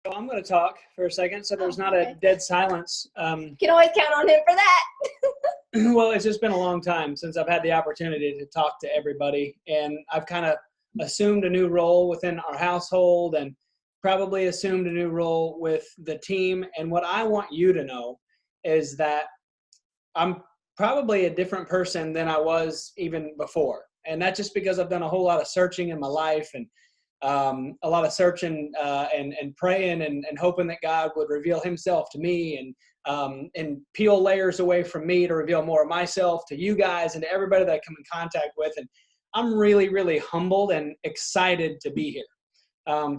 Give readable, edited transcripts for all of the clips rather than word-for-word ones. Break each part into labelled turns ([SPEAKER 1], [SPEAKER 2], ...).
[SPEAKER 1] So I'm going to talk for a second so there's
[SPEAKER 2] Oh,
[SPEAKER 1] not a
[SPEAKER 2] okay.
[SPEAKER 1] dead silence.
[SPEAKER 2] Can always count on him for that.
[SPEAKER 1] Well, it's just been a long time since I've had the opportunity to talk to everybody, and I've kind of assumed a new role within our household and probably assumed a new role with the team. And what I want you to know is that I'm probably a different person than I was even before. And that's just because I've done a whole lot of searching in my life and a lot of searching and praying and hoping that God would reveal himself to me and peel layers away from me to reveal more of myself to you guys and to everybody that I come in contact with. And I'm really, really humbled and excited to be here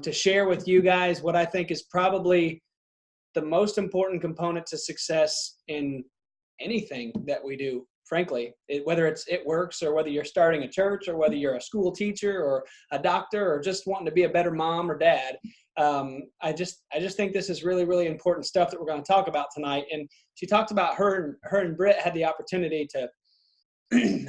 [SPEAKER 1] to share with you guys what I think is probably the most important component to success in anything that we do, frankly, whether it works or whether you're starting a church or whether you're a school teacher or a doctor or just wanting to be a better mom or dad. I just think this is really, really important stuff that we're going to talk about tonight. And she talked about her and Britt had the opportunity to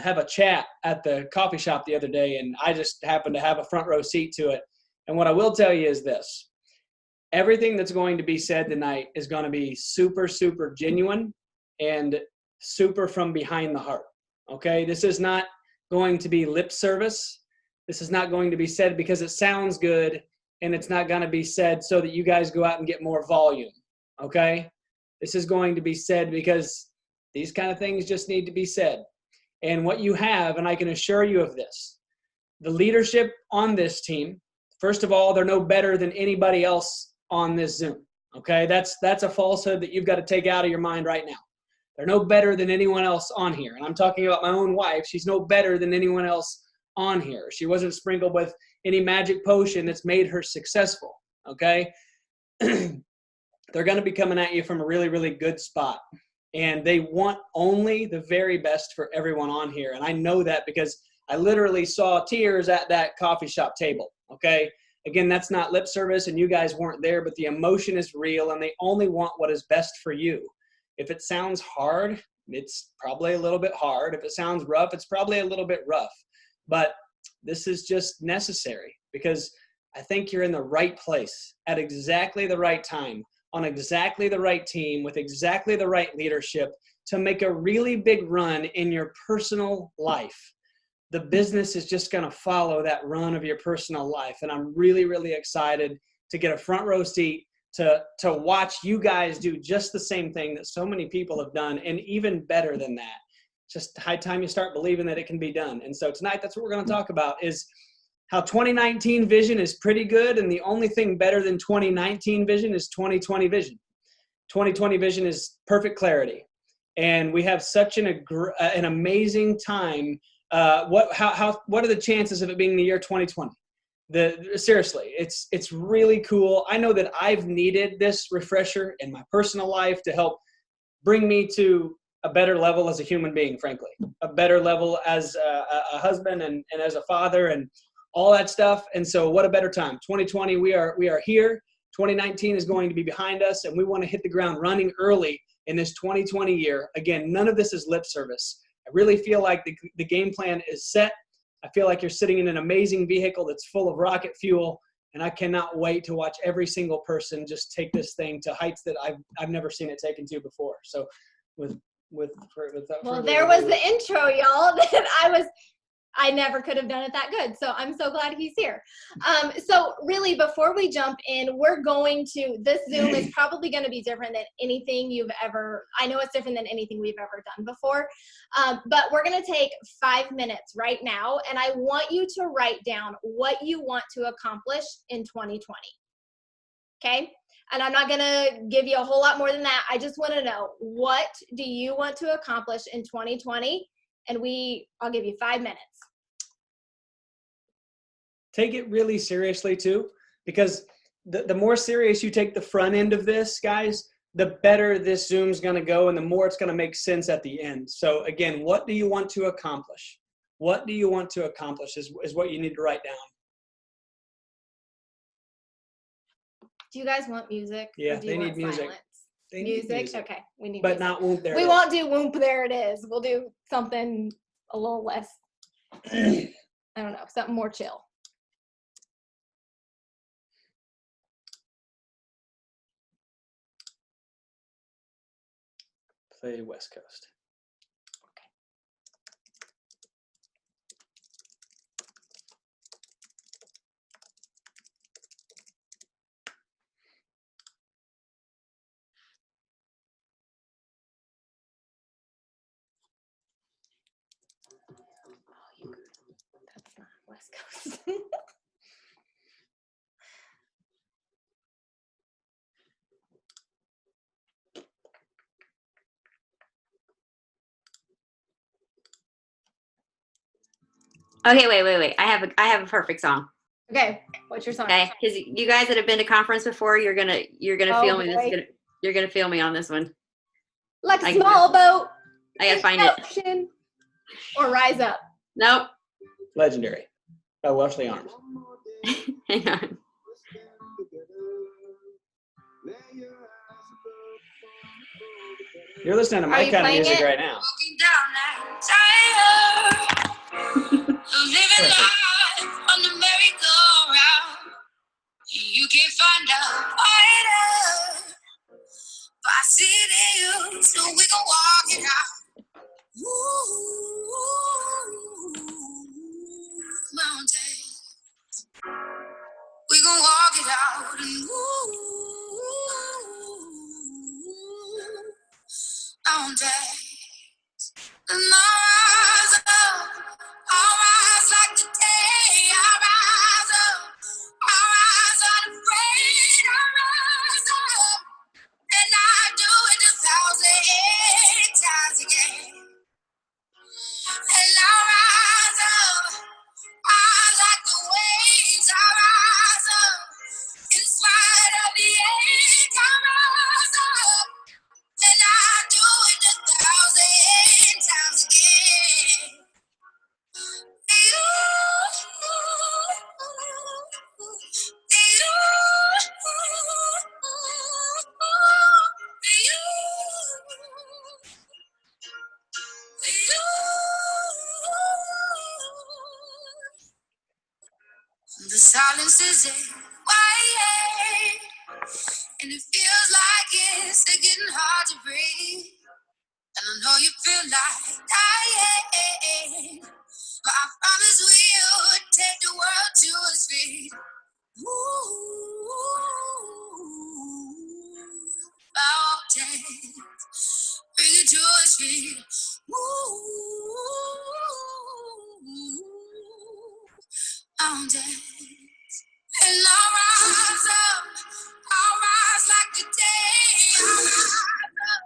[SPEAKER 1] have a chat at the coffee shop the other day, and I just happened to have a front row seat to it. And what I will tell you is this: everything that's going to be said tonight is going to be super, super genuine and super from behind the heart. Okay. This is not going to be lip service. This is not going to be said because it sounds good, and it's not going to be said so that you guys go out and get more volume. Okay. This is going to be said because these kind of things just need to be said. And what you have, and I can assure you of this, the leadership on this team, first of all, they're no better than anybody else on this Zoom. Okay, that's a falsehood that you've got to take out of your mind right now. They're no better than anyone else on here. And I'm talking about my own wife. She's no better than anyone else on here. She wasn't sprinkled with any magic potion that's made her successful. Okay. They're going to be coming at you from a really, really good spot. And they want only the very best for everyone on here. And I know that because I literally saw tears at that coffee shop table. Okay. Again, that's not lip service and you guys weren't there, but the emotion is real and they only want what is best for you. If it sounds hard, it's probably a little bit hard. If it sounds rough, it's probably a little bit rough. But this is just necessary because I think you're in the right place at exactly the right time, on exactly the right team, with exactly the right leadership to make a really big run in your personal life. The business is just going to follow that run of your personal life. And I'm really, really excited to get a front row seat to watch you guys do just the same thing that so many people have done, and even better than that. Just high time you start believing that it can be done. And so tonight, that's what we're going to talk about, is how 2019 vision is pretty good, and the only thing better than 2019 vision is 2020 vision. 2020 vision is perfect clarity, and we have such an amazing time. What are the chances of it being the year 2020? Seriously, it's really cool. I know that I've needed this refresher in my personal life to help bring me to a better level as a human being, frankly, a better level as a husband and as a father and all that stuff. And so what a better time. 2020, we are here. 2019 is going to be behind us, and we want to hit the ground running early in this 2020 year. Again, none of this is lip service. I really feel like the game plan is set. I feel like you're sitting in an amazing vehicle that's full of rocket fuel, and I cannot wait to watch every single person just take this thing to heights that I've never seen it taken to before. So without
[SPEAKER 2] Well,
[SPEAKER 1] further
[SPEAKER 2] there was
[SPEAKER 1] ado,
[SPEAKER 2] the intro, y'all, that I never could have done it that good. So I'm so glad he's here. So really, before we jump in, this Zoom is probably going to be different than anything I know it's different than anything we've ever done before. But we're going to take 5 minutes right now, and I want you to write down what you want to accomplish in 2020. Okay? And I'm not going to give you a whole lot more than that. I just want to know, what do you want to accomplish in 2020? And I'll give you 5 minutes.
[SPEAKER 1] Take it really seriously too, because the more serious you take the front end of this, guys, the better this Zoom's going to go and the more it's going to make sense at the end. So again, what do you want to accomplish? What do you want to accomplish is what you need to write down.
[SPEAKER 2] Do you guys want music?
[SPEAKER 1] Yeah,
[SPEAKER 2] or do
[SPEAKER 1] they
[SPEAKER 2] you
[SPEAKER 1] need
[SPEAKER 2] want
[SPEAKER 1] music.
[SPEAKER 2] silence?
[SPEAKER 1] They need music.
[SPEAKER 2] Okay, we need
[SPEAKER 1] but
[SPEAKER 2] music.
[SPEAKER 1] not whoop there.
[SPEAKER 2] We won't do whoop there it is. We'll do something a little less, I don't know, something more chill.
[SPEAKER 1] the West Coast.
[SPEAKER 2] That's not West Coast.
[SPEAKER 3] Okay, wait. I have a perfect song.
[SPEAKER 2] Okay, what's your song?
[SPEAKER 3] Okay, because you guys that have been to conference before, you're gonna
[SPEAKER 2] Oh,
[SPEAKER 3] feel me.
[SPEAKER 2] boy.
[SPEAKER 3] You're gonna feel me on this one.
[SPEAKER 2] Like a
[SPEAKER 3] I
[SPEAKER 2] small boat.
[SPEAKER 3] I gotta
[SPEAKER 2] in
[SPEAKER 3] find
[SPEAKER 2] the
[SPEAKER 3] it.
[SPEAKER 2] ocean. Or Rise Up.
[SPEAKER 3] Nope.
[SPEAKER 1] Legendary by Wesley Arms.
[SPEAKER 3] Hang on.
[SPEAKER 1] You're listening to
[SPEAKER 2] Are
[SPEAKER 1] my
[SPEAKER 2] you
[SPEAKER 1] kind of
[SPEAKER 2] playing
[SPEAKER 1] music
[SPEAKER 2] it?
[SPEAKER 1] right now.
[SPEAKER 4] Living life on the merry-go-round. You can't find a fighter, but I see it in you, so we gon' walk it out. Ooh, mountain, we gon' walk it out. And mountain, and I'll rise like the day. I'll rise up. I'll rise unafraid. I'll rise up. And I do it 1,008 times again. And I'll rise up. I'll like the waves. I'll rise up. In spite of the age, I'll rise up. And I do it 1,008 times again. The silence is quiet, and it feels like it's getting hard to breathe. And I know you feel like dying, but I promise we'll take the world to its feet. Ooh, mountain, bring it to its feet. Ooh, mountain. And I'll rise up, I'll rise like the day. I'll rise up,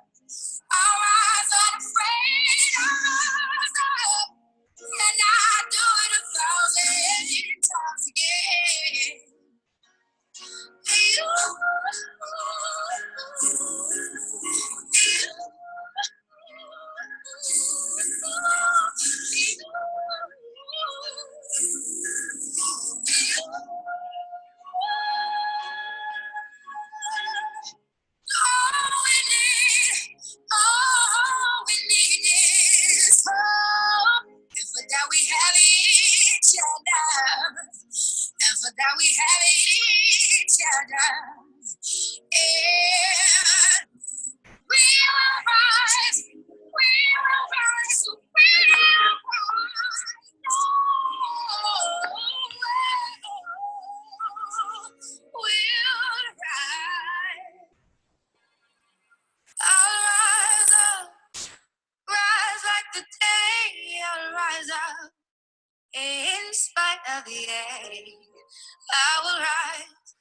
[SPEAKER 4] I'll rise unafraid. I'll rise up, and I do it 1,000 times again. All we need is hope. And for that we have each other. And for that we have each other. And we will rise. We will rise. We will rise. We'll rise. I'll rise up, rise like the day. I'll rise up in spite of the age. I will rise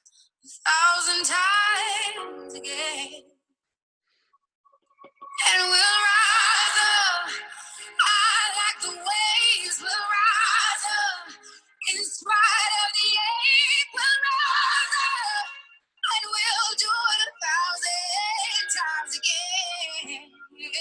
[SPEAKER 4] 1,000 times again, and we'll rise up. I like the waves. We'll rise up in spite of the age. We'll rise up. And we'll do it 1,000 times again. Yeah.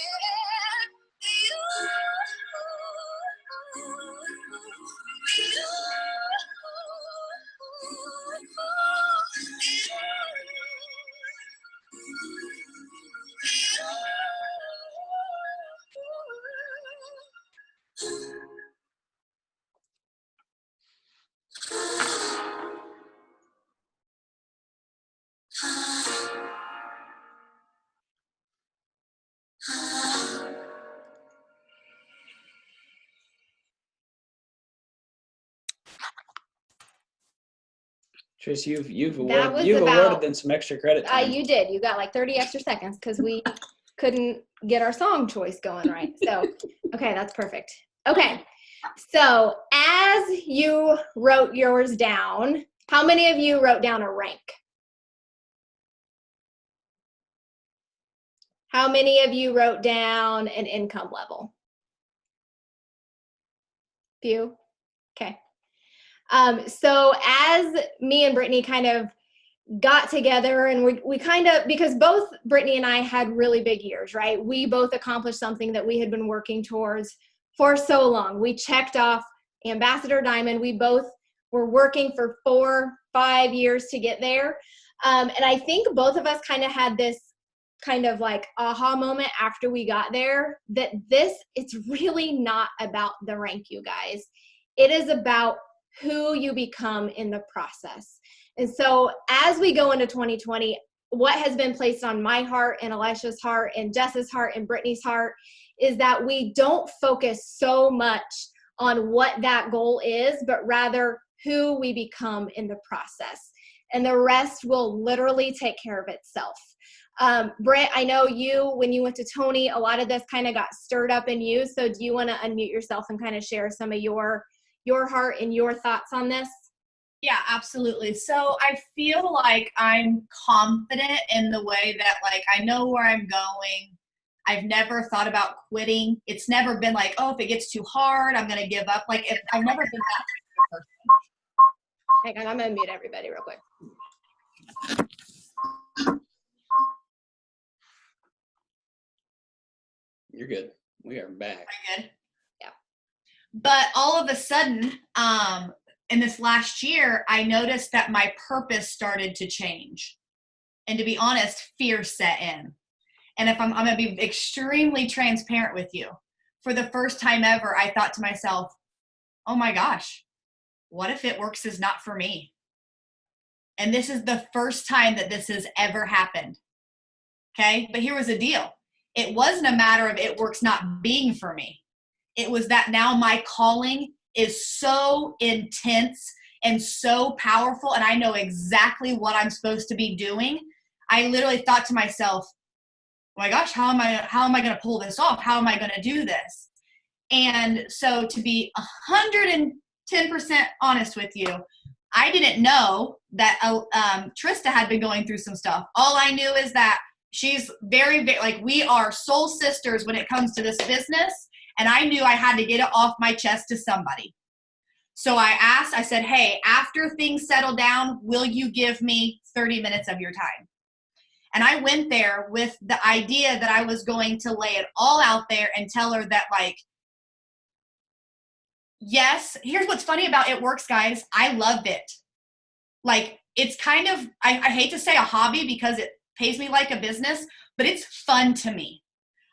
[SPEAKER 1] Trish, you've
[SPEAKER 2] That was
[SPEAKER 1] awarded
[SPEAKER 2] about-
[SPEAKER 1] them some extra credit time.
[SPEAKER 2] You did. You got like 30 extra seconds because we couldn't get our song choice going right. So, okay, that's perfect. Okay, so as you wrote yours down, how many of you wrote down a rank? How many of you wrote down an income level? Few? Okay. So as me and Brittany kind of got together and we kind of, because both Brittany and I had really big years, right? We both accomplished something that we had been working towards for so long. We checked off Ambassador Diamond. We both were working for 4-5 years to get there. And I think both of us kind of had this kind of like aha moment after we got there that it's really not about the rank, you guys. It is about who you become in the process. And so as we go into 2020, what has been placed on my heart and Elisha's heart and Jess's heart and Brittany's heart is that we don't focus so much on what that goal is, but rather who we become in the process. And the rest will literally take care of itself. Britt, I know when you went to Tony, a lot of this kind of got stirred up in you. So do you want to unmute yourself and kind of share some of your heart and your thoughts on this?
[SPEAKER 5] Yeah, absolutely. So I feel like I'm confident in the way that like I know where I'm going. I've never thought about quitting. It's never been like, oh, if it gets too hard, I'm going to give up. Like I've never been that person.
[SPEAKER 2] Hang on, I'm going to mute everybody real quick.
[SPEAKER 1] You're good. We are back.
[SPEAKER 5] Pretty good.
[SPEAKER 2] Yeah.
[SPEAKER 5] But all of a sudden, in this last year, I noticed that my purpose started to change. And to be honest, fear set in. And if I'm going to be extremely transparent with you, for the first time ever, I thought to myself, oh my gosh, what if It Works is not for me? And this is the first time that this has ever happened. Okay. But here was the deal. It wasn't a matter of It Works not being for me. It was that now my calling is so intense and so powerful, and I know exactly what I'm supposed to be doing. I literally thought to myself, oh my gosh, how am I going to pull this off? How am I going to do this? And so to be 110% honest with you, I didn't know that Trista had been going through some stuff. All I knew is that she's very, very, like, we are soul sisters when it comes to this business. And I knew I had to get it off my chest to somebody. So I said, hey, after things settle down, will you give me 30 minutes of your time? And I went there with the idea that I was going to lay it all out there and tell her that, like, yes, here's what's funny about It Works, guys. I love it. Like, it's kind of, I hate to say a hobby because it pays me like a business, but it's fun to me.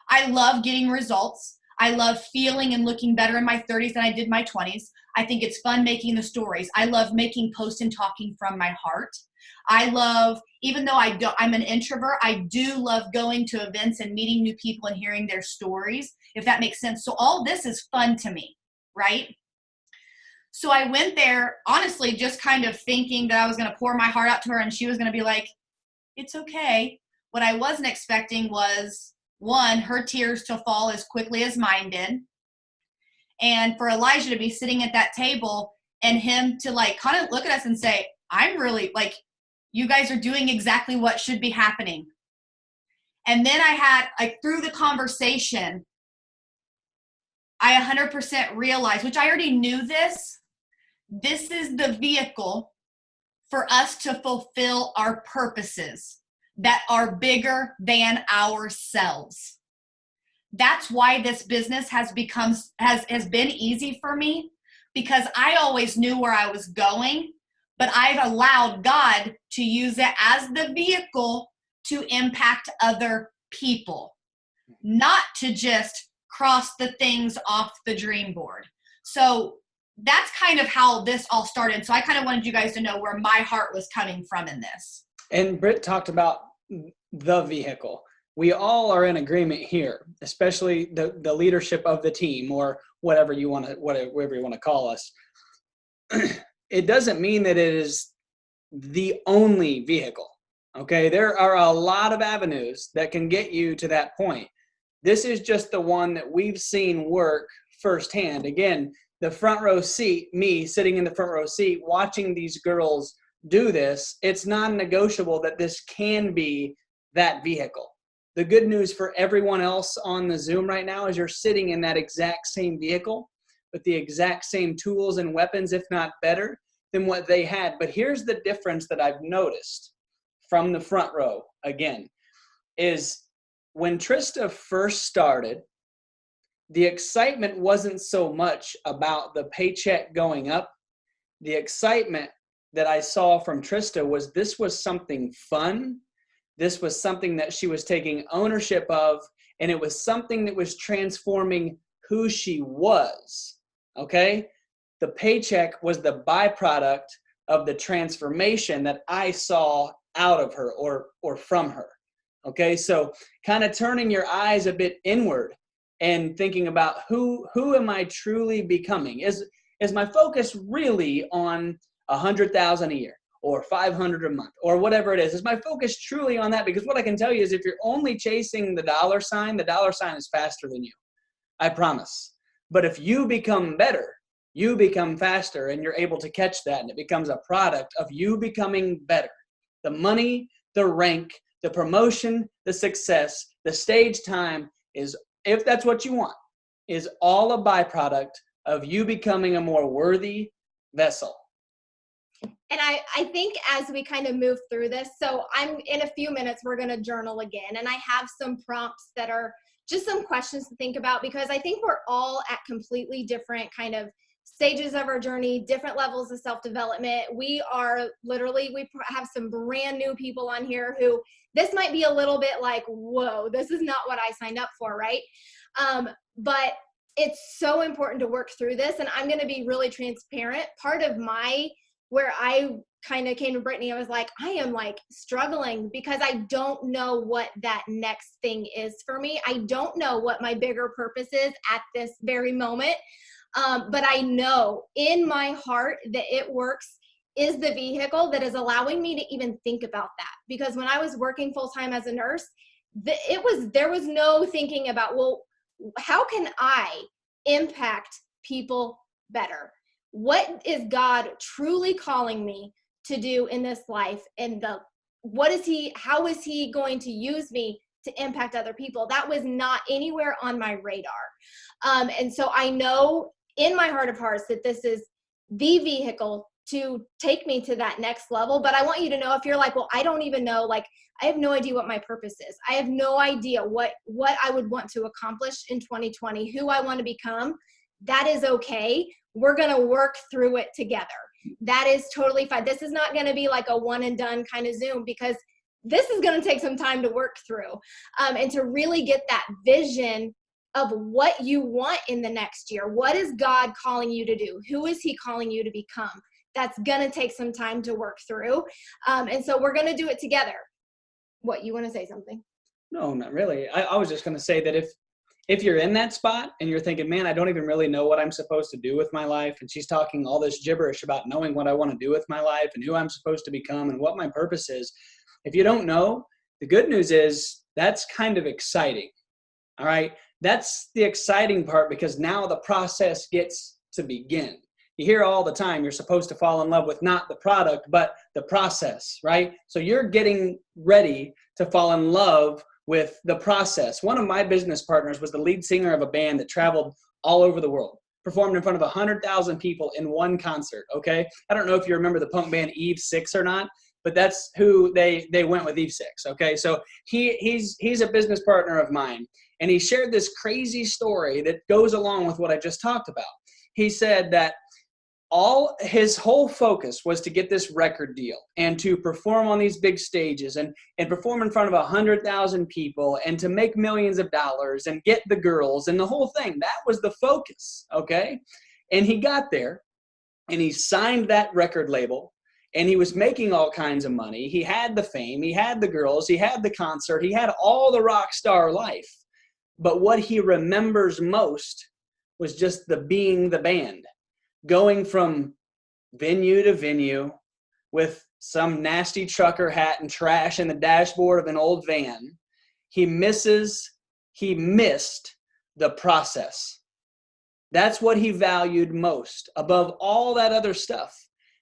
[SPEAKER 5] I love getting results. I love feeling and looking better in my 30s than I did my 20s. I think it's fun making the stories. I love making posts and talking from my heart. I love, even though I'm an introvert, I do love going to events and meeting new people and hearing their stories, if that makes sense. So all this is fun to me, right? So I went there, honestly, just kind of thinking that I was going to pour my heart out to her and she was going to be like, it's okay. What I wasn't expecting was, one, her tears to fall as quickly as mine did. And for Elijah to be sitting at that table and him to like kind of look at us and say, I'm really like, you guys are doing exactly what should be happening. And then I had, like, through the conversation, I 100% realized, which I already knew this is the vehicle for us to fulfill our purposes that are bigger than ourselves. That's why this business has been easy for me, because I always knew where I was going, but I've allowed God to use it as the vehicle to impact other people, not to just cross the things off the dream board. So that's kind of how this all started. So I kind of wanted you guys to know where my heart was coming from in this.
[SPEAKER 1] And Britt talked about the vehicle. We all are in agreement here, especially the leadership of the team, or whatever you want to call us. It doesn't mean that it is the only vehicle. Okay, there are a lot of avenues that can get you to that point. This is just the one that we've seen work firsthand. Again, the front row seat, me sitting in the front row seat, watching these girls do this, it's non-negotiable that this can be that vehicle. The good news for everyone else on the Zoom right now is you're sitting in that exact same vehicle with the exact same tools and weapons, if not better, than what they had. But here's the difference that I've noticed from the front row, again, is when Trista first started, the excitement wasn't so much about the paycheck going up. The excitement that I saw from Trista was this was something fun. This was something that she was taking ownership of, and it was something that was transforming who she was, okay? The paycheck was the byproduct of the transformation that I saw out of her or from her, okay? So kind of turning your eyes a bit inward and thinking about who am I truly becoming? Is my focus really on 100,000 a year or 500 a month or whatever it is? Is my focus truly on that? Because what I can tell you is if you're only chasing the dollar sign is faster than you. I promise. But if you become better, you become faster and you're able to catch that, and it becomes a product of you becoming better. The money, the rank, the promotion, the success, the stage time is, if that's what you want, is all a byproduct of you becoming a more worthy vessel.
[SPEAKER 2] And I think as we kind of move through this, so I'm in a few minutes, we're going to journal again. And I have some prompts that are just some questions to think about, because I think we're all at completely different kind of stages of our journey, different levels of self-development. We are literally, we have some brand new people on here who this might be a little bit like, whoa, this is not what I signed up for, right? But it's so important to work through this. And I'm going to be really transparent. Part of where I kind of came to Brittany, I was like, I am like struggling because I don't know what that next thing is for me. I don't know what my bigger purpose is at this very moment. But I know in my heart that It Works is the vehicle that is allowing me to even think about that. Because when I was working full-time as a nurse, there was no thinking about, well, how can I impact people better? What is God truly calling me to do in this life? And how is he going to use me to impact other people? That was not anywhere on my radar. And so I know in my heart of hearts that this is the vehicle to take me to that next level. But I want you to know, if you're like, well, I don't even know, like, I have no idea what my purpose is. I have no idea what I would want to accomplish in 2020, who I want to become. That is okay. We're going to work through it together. That is totally fine. This is not going to be like a one and done kind of Zoom, because this is going to take some time to work through, and to really get that vision of what you want in the next year. What is God calling you to do? Who is he calling you to become? That's going to take some time to work through. And so we're going to do it together. What, you want to say something?
[SPEAKER 1] No, not really. I was just going to say that if you're in that spot and you're thinking, man, I don't even really know what I'm supposed to do with my life, and she's talking all this gibberish about knowing what I want to do with my life and who I'm supposed to become and what my purpose is. If you don't know, the good news is that's kind of exciting. All right. That's the exciting part, because now the process gets to begin. You hear all the time, you're supposed to fall in love with not the product, but the process, right? So you're getting ready to fall in love with the process. One of my business partners was the lead singer of a band that traveled all over the world, performed in front of 100,000 people in one concert, okay? I don't know if you remember the punk band Eve 6 or not, but that's who they went with, Eve 6, okay? So he's a business partner of mine, and he shared this crazy story that goes along with what I just talked about. He said that his whole focus was to get this record deal and to perform on these big stages and perform in front of 100,000 people and to make millions of dollars and get the girls and the whole thing. That was the focus, okay? And he got there and he signed that record label and he was making all kinds of money. He had the fame, he had the girls, he had the concert, he had all the rock star life. But what he remembers most was just being the band, going from venue to venue with some nasty trucker hat and trash in the dashboard of an old van. He missed the process. That's what he valued most above all that other stuff.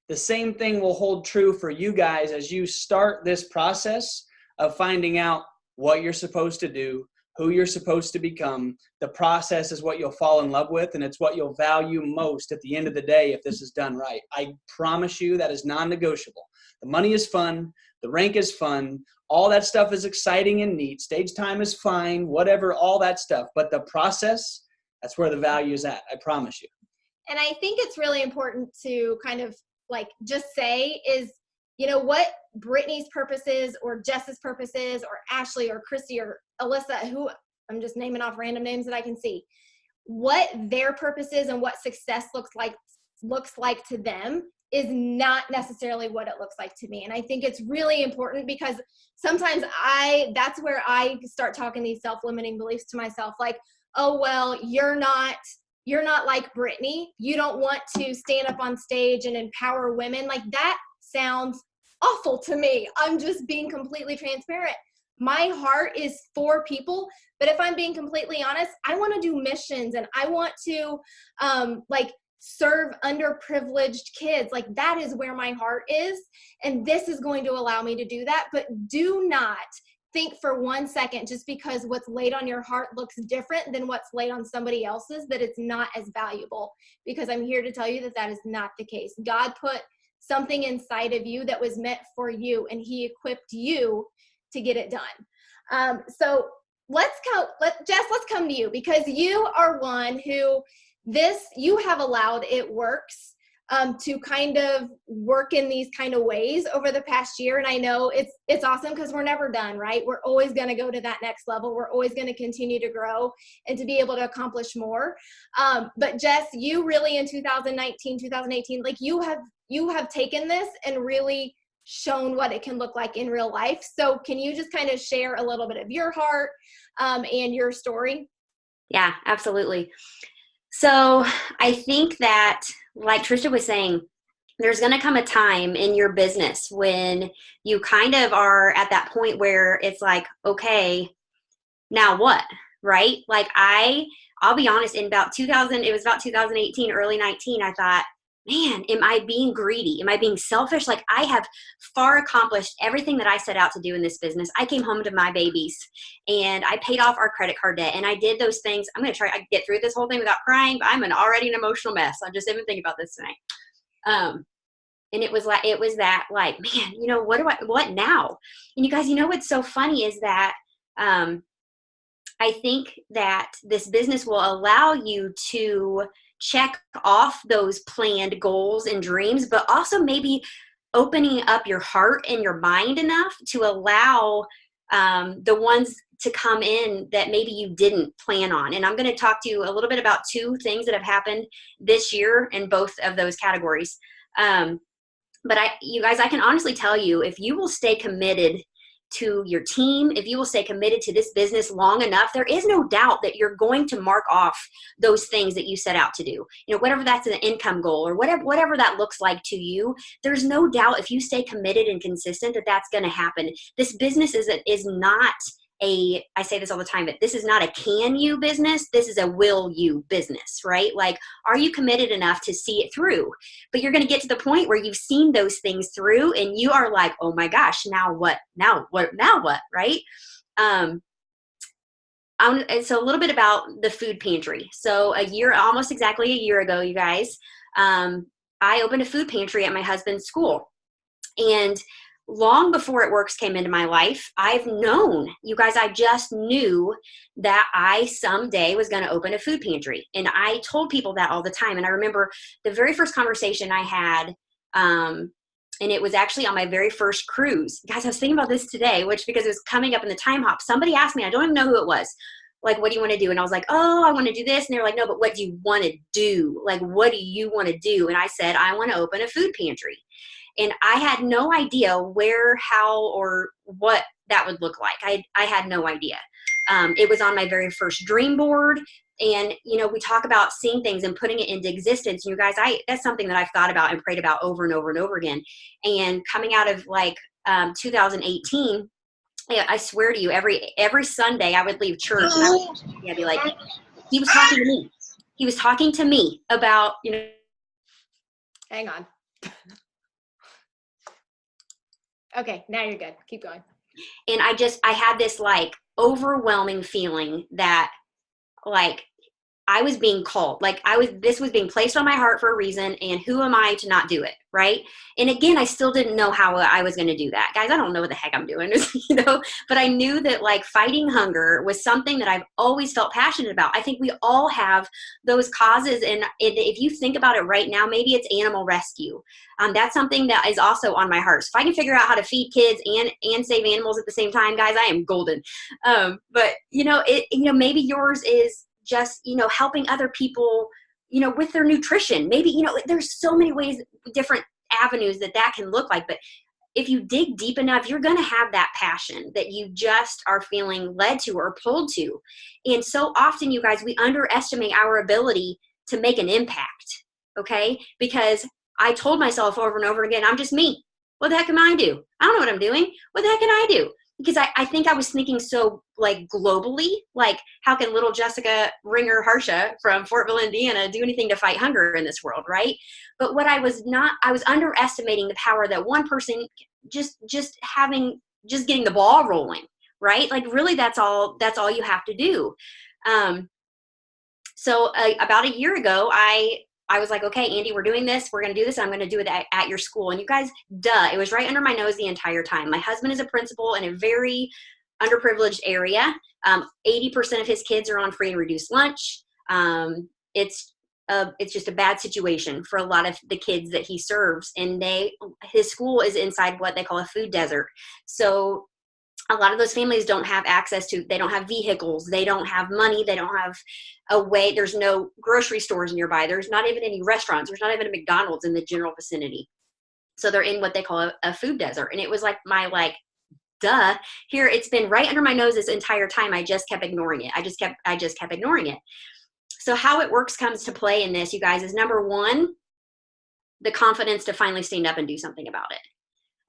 [SPEAKER 1] The same thing will hold true for you guys as you start this process of finding out what you're supposed to do, who you're supposed to become. The process is what you'll fall in love with, and it's what you'll value most at the end of the day if this is done right. I promise you that is non-negotiable. The money is fun. The rank is fun. All that stuff is exciting and neat. Stage time is fine, whatever, all that stuff. But the process, that's where the value is at. I promise you.
[SPEAKER 2] And I think it's really important to kind of like just say is, you know, what Brittany's purpose is, or Jess's purpose is, or Ashley or Christy or Alyssa, who I'm just naming off random names that I can see, what their purpose is and what success looks like to them is not necessarily what it looks like to me. And I think it's really important because sometimes that's where I start talking these self-limiting beliefs to myself. Like, oh, well, you're not like Brittany. You don't want to stand up on stage and empower women. Like, that sounds awful to me. I'm just being completely transparent. My heart is for people, but if I'm being completely honest, I want to do missions and I want to serve underprivileged kids. Like, that is where my heart is. And this is going to allow me to do that. But do not think for 1 second, just because what's laid on your heart looks different than what's laid on somebody else's, that it's not as valuable, because I'm here to tell you that that is not the case. God put something inside of you that was meant for you, and he equipped you to get it done. So Jess, let's come to you, because you are one who you have allowed It Works to kind of work in these kind of ways over the past year. And I know it's awesome because we're never done, right? We're always going to go to that next level. We're always going to continue to grow and to be able to accomplish more. But Jess, you really in 2019, 2018, like you have taken this and really shown what it can look like in real life. So can you just kind of share a little bit of your heart and your story?
[SPEAKER 3] Yeah, absolutely. So I think that, like Trisha was saying, there's going to come a time in your business when you kind of are at that point where it's like, okay, now what? Right? Like I'll be honest, it was about 2018, early 19, I thought, man, am I being greedy? Am I being selfish? Like, I have far accomplished everything that I set out to do in this business. I came home to my babies and I paid off our credit card debt and I did those things. I'm going to try to get through this whole thing without crying, but I'm already an emotional mess. I'm just even thinking about this tonight. And it was that like, man, you know, what now? And you guys, you know, what's so funny is that, I think that this business will allow you to check off those planned goals and dreams, but also maybe opening up your heart and your mind enough to allow the ones to come in that maybe you didn't plan on. And I'm going to talk to you a little bit about 2 things that have happened this year in both of those categories. But you guys, I can honestly tell you, if you will stay committed to your team, if you will stay committed to this business long enough, there is no doubt that you're going to mark off those things that you set out to do. You know, whatever that's an income goal or whatever that looks like to you, there's no doubt if you stay committed and consistent that that's going to happen. This business is not I say this all the time, but this is not a can you business. This is a will you business, right? Like, are you committed enough to see it through? But you're going to get to the point where you've seen those things through and you are like, oh my gosh, now what, right? So a little bit about the food pantry. So almost exactly a year ago, you guys, I opened a food pantry at my husband's school. And long before It Works came into my life, I've known, you guys, I just knew that I someday was going to open a food pantry. And I told people that all the time. And I remember the very first conversation I had, and it was actually on my very first cruise. Guys, I was thinking about this today, because it was coming up in the time hop. Somebody asked me, I don't even know who it was, like, what do you want to do? And I was like, oh, I want to do this. And they were like, no, but what do you want to do? Like, what do you want to do? And I said, I want to open a food pantry. And I had no idea where, how, or what that would look like. I had no idea. It was on my very first dream board. And, we talk about seeing things and putting it into existence. And you guys, that's something that I've thought about and prayed about over and over and over again. And coming out of 2018, I swear to you, every Sunday I would leave church and I'd be like, he was talking to me. He was talking to me about,
[SPEAKER 2] Hang on. Okay, now you're good. Keep going.
[SPEAKER 3] and I had this overwhelming feeling that I was being called, this was being placed on my heart for a reason, and who am I to not do it, right? And again, I still didn't know how I was going to do that. Guys, I don't know what the heck I'm doing, but I knew that fighting hunger was something that I've always felt passionate about. I think we all have those causes, and if you think about it right now, maybe it's animal rescue. That's something that is also on my heart. So if I can figure out how to feed kids and save animals at the same time, guys, I am golden. But maybe yours is just, helping other people, with their nutrition. Maybe, there's so many ways, different avenues that can look like. But if you dig deep enough, you're going to have that passion that you just are feeling led to or pulled to. And so often, you guys, we underestimate our ability to make an impact. Okay. Because I told myself over and over again, I'm just me. What the heck can I do? I don't know what I'm doing. What the heck can I do? Because I think I was thinking so globally, how can little Jessica Ringer Harsha from Fortville, Indiana do anything to fight hunger in this world, right? But what I was underestimating the power that one person just getting the ball rolling, right? Really that's all you have to do. So about a year ago, I was like, okay, Andy, we're doing this. We're going to do this. I'm going to do it at your school. And you guys, it was right under my nose the entire time. My husband is a principal in a very underprivileged area. 80% of his kids are on free and reduced lunch. It's just a bad situation for a lot of the kids that he serves. And his school is inside what they call a food desert. So a lot of those families don't have they don't have vehicles, they don't have money, they don't have a way, there's no grocery stores nearby, there's not even any restaurants, there's not even a McDonald's in the general vicinity. So they're in what they call a food desert. And it was duh, here it's been right under my nose this entire time. I just kept ignoring it. I just kept ignoring it. So how it works comes to play in this, you guys, is number one, the confidence to finally stand up and do something about it.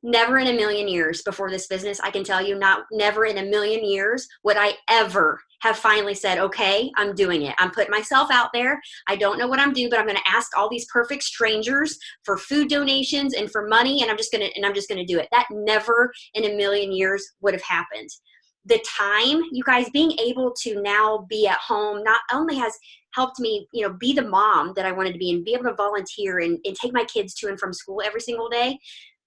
[SPEAKER 3] Never in a million years before this business, I can tell you, never in a million years would I ever have finally said, okay, I'm doing it. I'm putting myself out there. I don't know what I'm doing, but I'm going to ask all these perfect strangers for food donations and for money. And I'm just going to do it. That never in a million years would have happened. The time, you guys, being able to now be at home not only has helped me, be the mom that I wanted to be and be able to volunteer and take my kids to and from school every single day,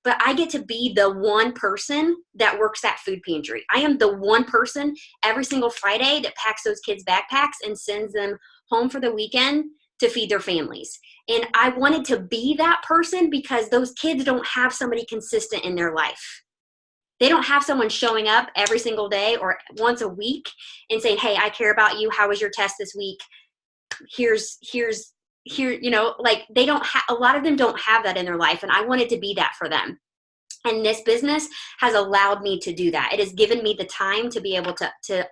[SPEAKER 3] but I get to be the one person that works that food pantry. I am the one person every single Friday that packs those kids' backpacks and sends them home for the weekend to feed their families. And I wanted to be that person because those kids don't have somebody consistent in their life. They don't have someone showing up every single day or once a week and saying, hey, I care about you. How was your test this week? Here, they don't have, a lot of them don't have that in their life. And I wanted to be that for them. And this business has allowed me to do that. It has given me the time to be able to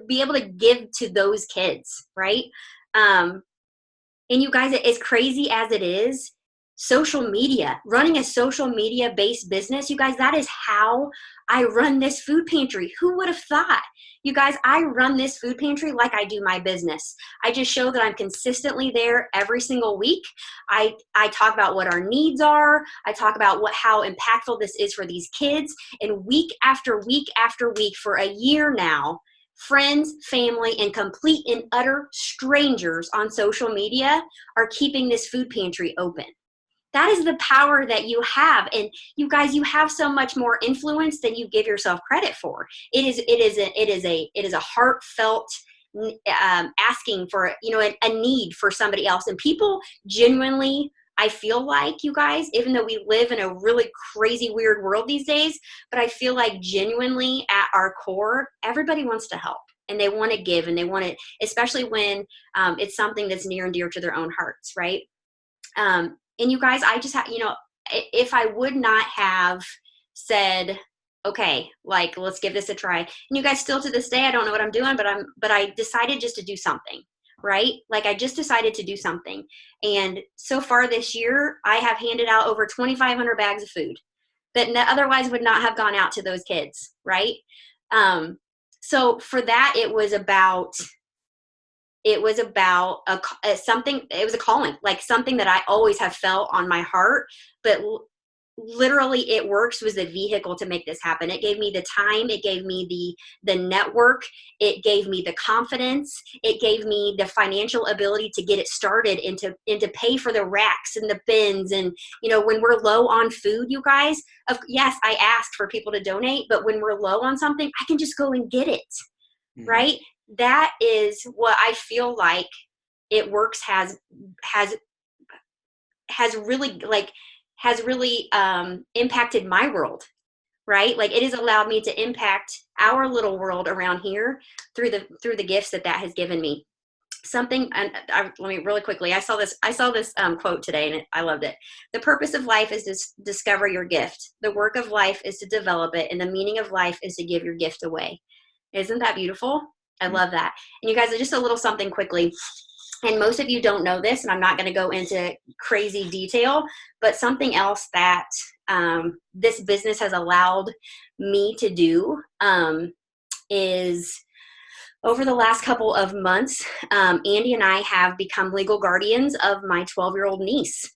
[SPEAKER 3] be able to give to those kids. Right. And you guys, as crazy as it is, social media, running a social media based business, you guys, that is how I run this food pantry. Who would have thought? You guys, I run this food pantry like I do my business. I just show that I'm consistently there every single week. I talk about what our needs are. I talk about how impactful this is for these kids. And week after week after week for a year now, friends, family, and complete and utter strangers on social media are keeping this food pantry open. That is the power that you have. And you guys, you have so much more influence than you give yourself credit for. It is a heartfelt asking for, a need for somebody else. And people genuinely, I feel like, you guys, even though we live in a really crazy, weird world these days, but I feel like genuinely at our core, everybody wants to help. And they want to give, and they want to, especially when it's something that's near and dear to their own hearts, right? And you guys, I just have, if I would not have said, okay, like, let's give this a try. And you guys, still to this day, I don't know what I'm doing, but I decided just to do something, right? Like, I just decided to do something. And so far this year, I have handed out over 2,500 bags of food that otherwise would not have gone out to those kids, right? So for that, it was about something, it was a calling, like something that I always have felt on my heart, but literally It Works was the vehicle to make this happen. It gave me the time, it gave me the network, it gave me the confidence, it gave me the financial ability to get it started and to pay for the racks and the bins. And when we're low on food, you guys, yes, I ask for people to donate, but when we're low on something, I can just go and get it. Right? That is what I feel like It Works has really impacted my world, right? Like, it has allowed me to impact our little world around here through the gifts that has given me. Something, and let me really quickly, I saw this quote today, and I loved it. The purpose of life is to discover your gift. The work of life is to develop it, and the meaning of life is to give your gift away. Isn't that beautiful? I love that. And you guys, just a little something quickly. And most of you don't know this, and I'm not going to go into crazy detail, but something else that this business has allowed me to do is, over the last couple of months, Andy and I have become legal guardians of my 12-year-old niece.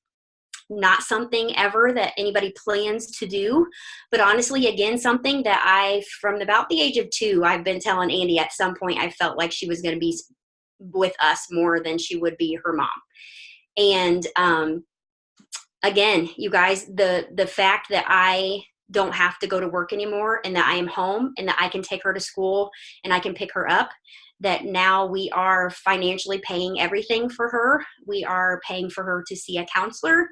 [SPEAKER 3] Not something ever that anybody plans to do, but honestly, again, something that from about the age of 2, I've been telling Andy at some point I felt like she was going to be with us more than she would be her mom. And again, you guys, the fact that I don't have to go to work anymore, and that I am home, and that I can take her to school and I can pick her up, that now we are financially paying everything for her. We are paying for her to see a counselor.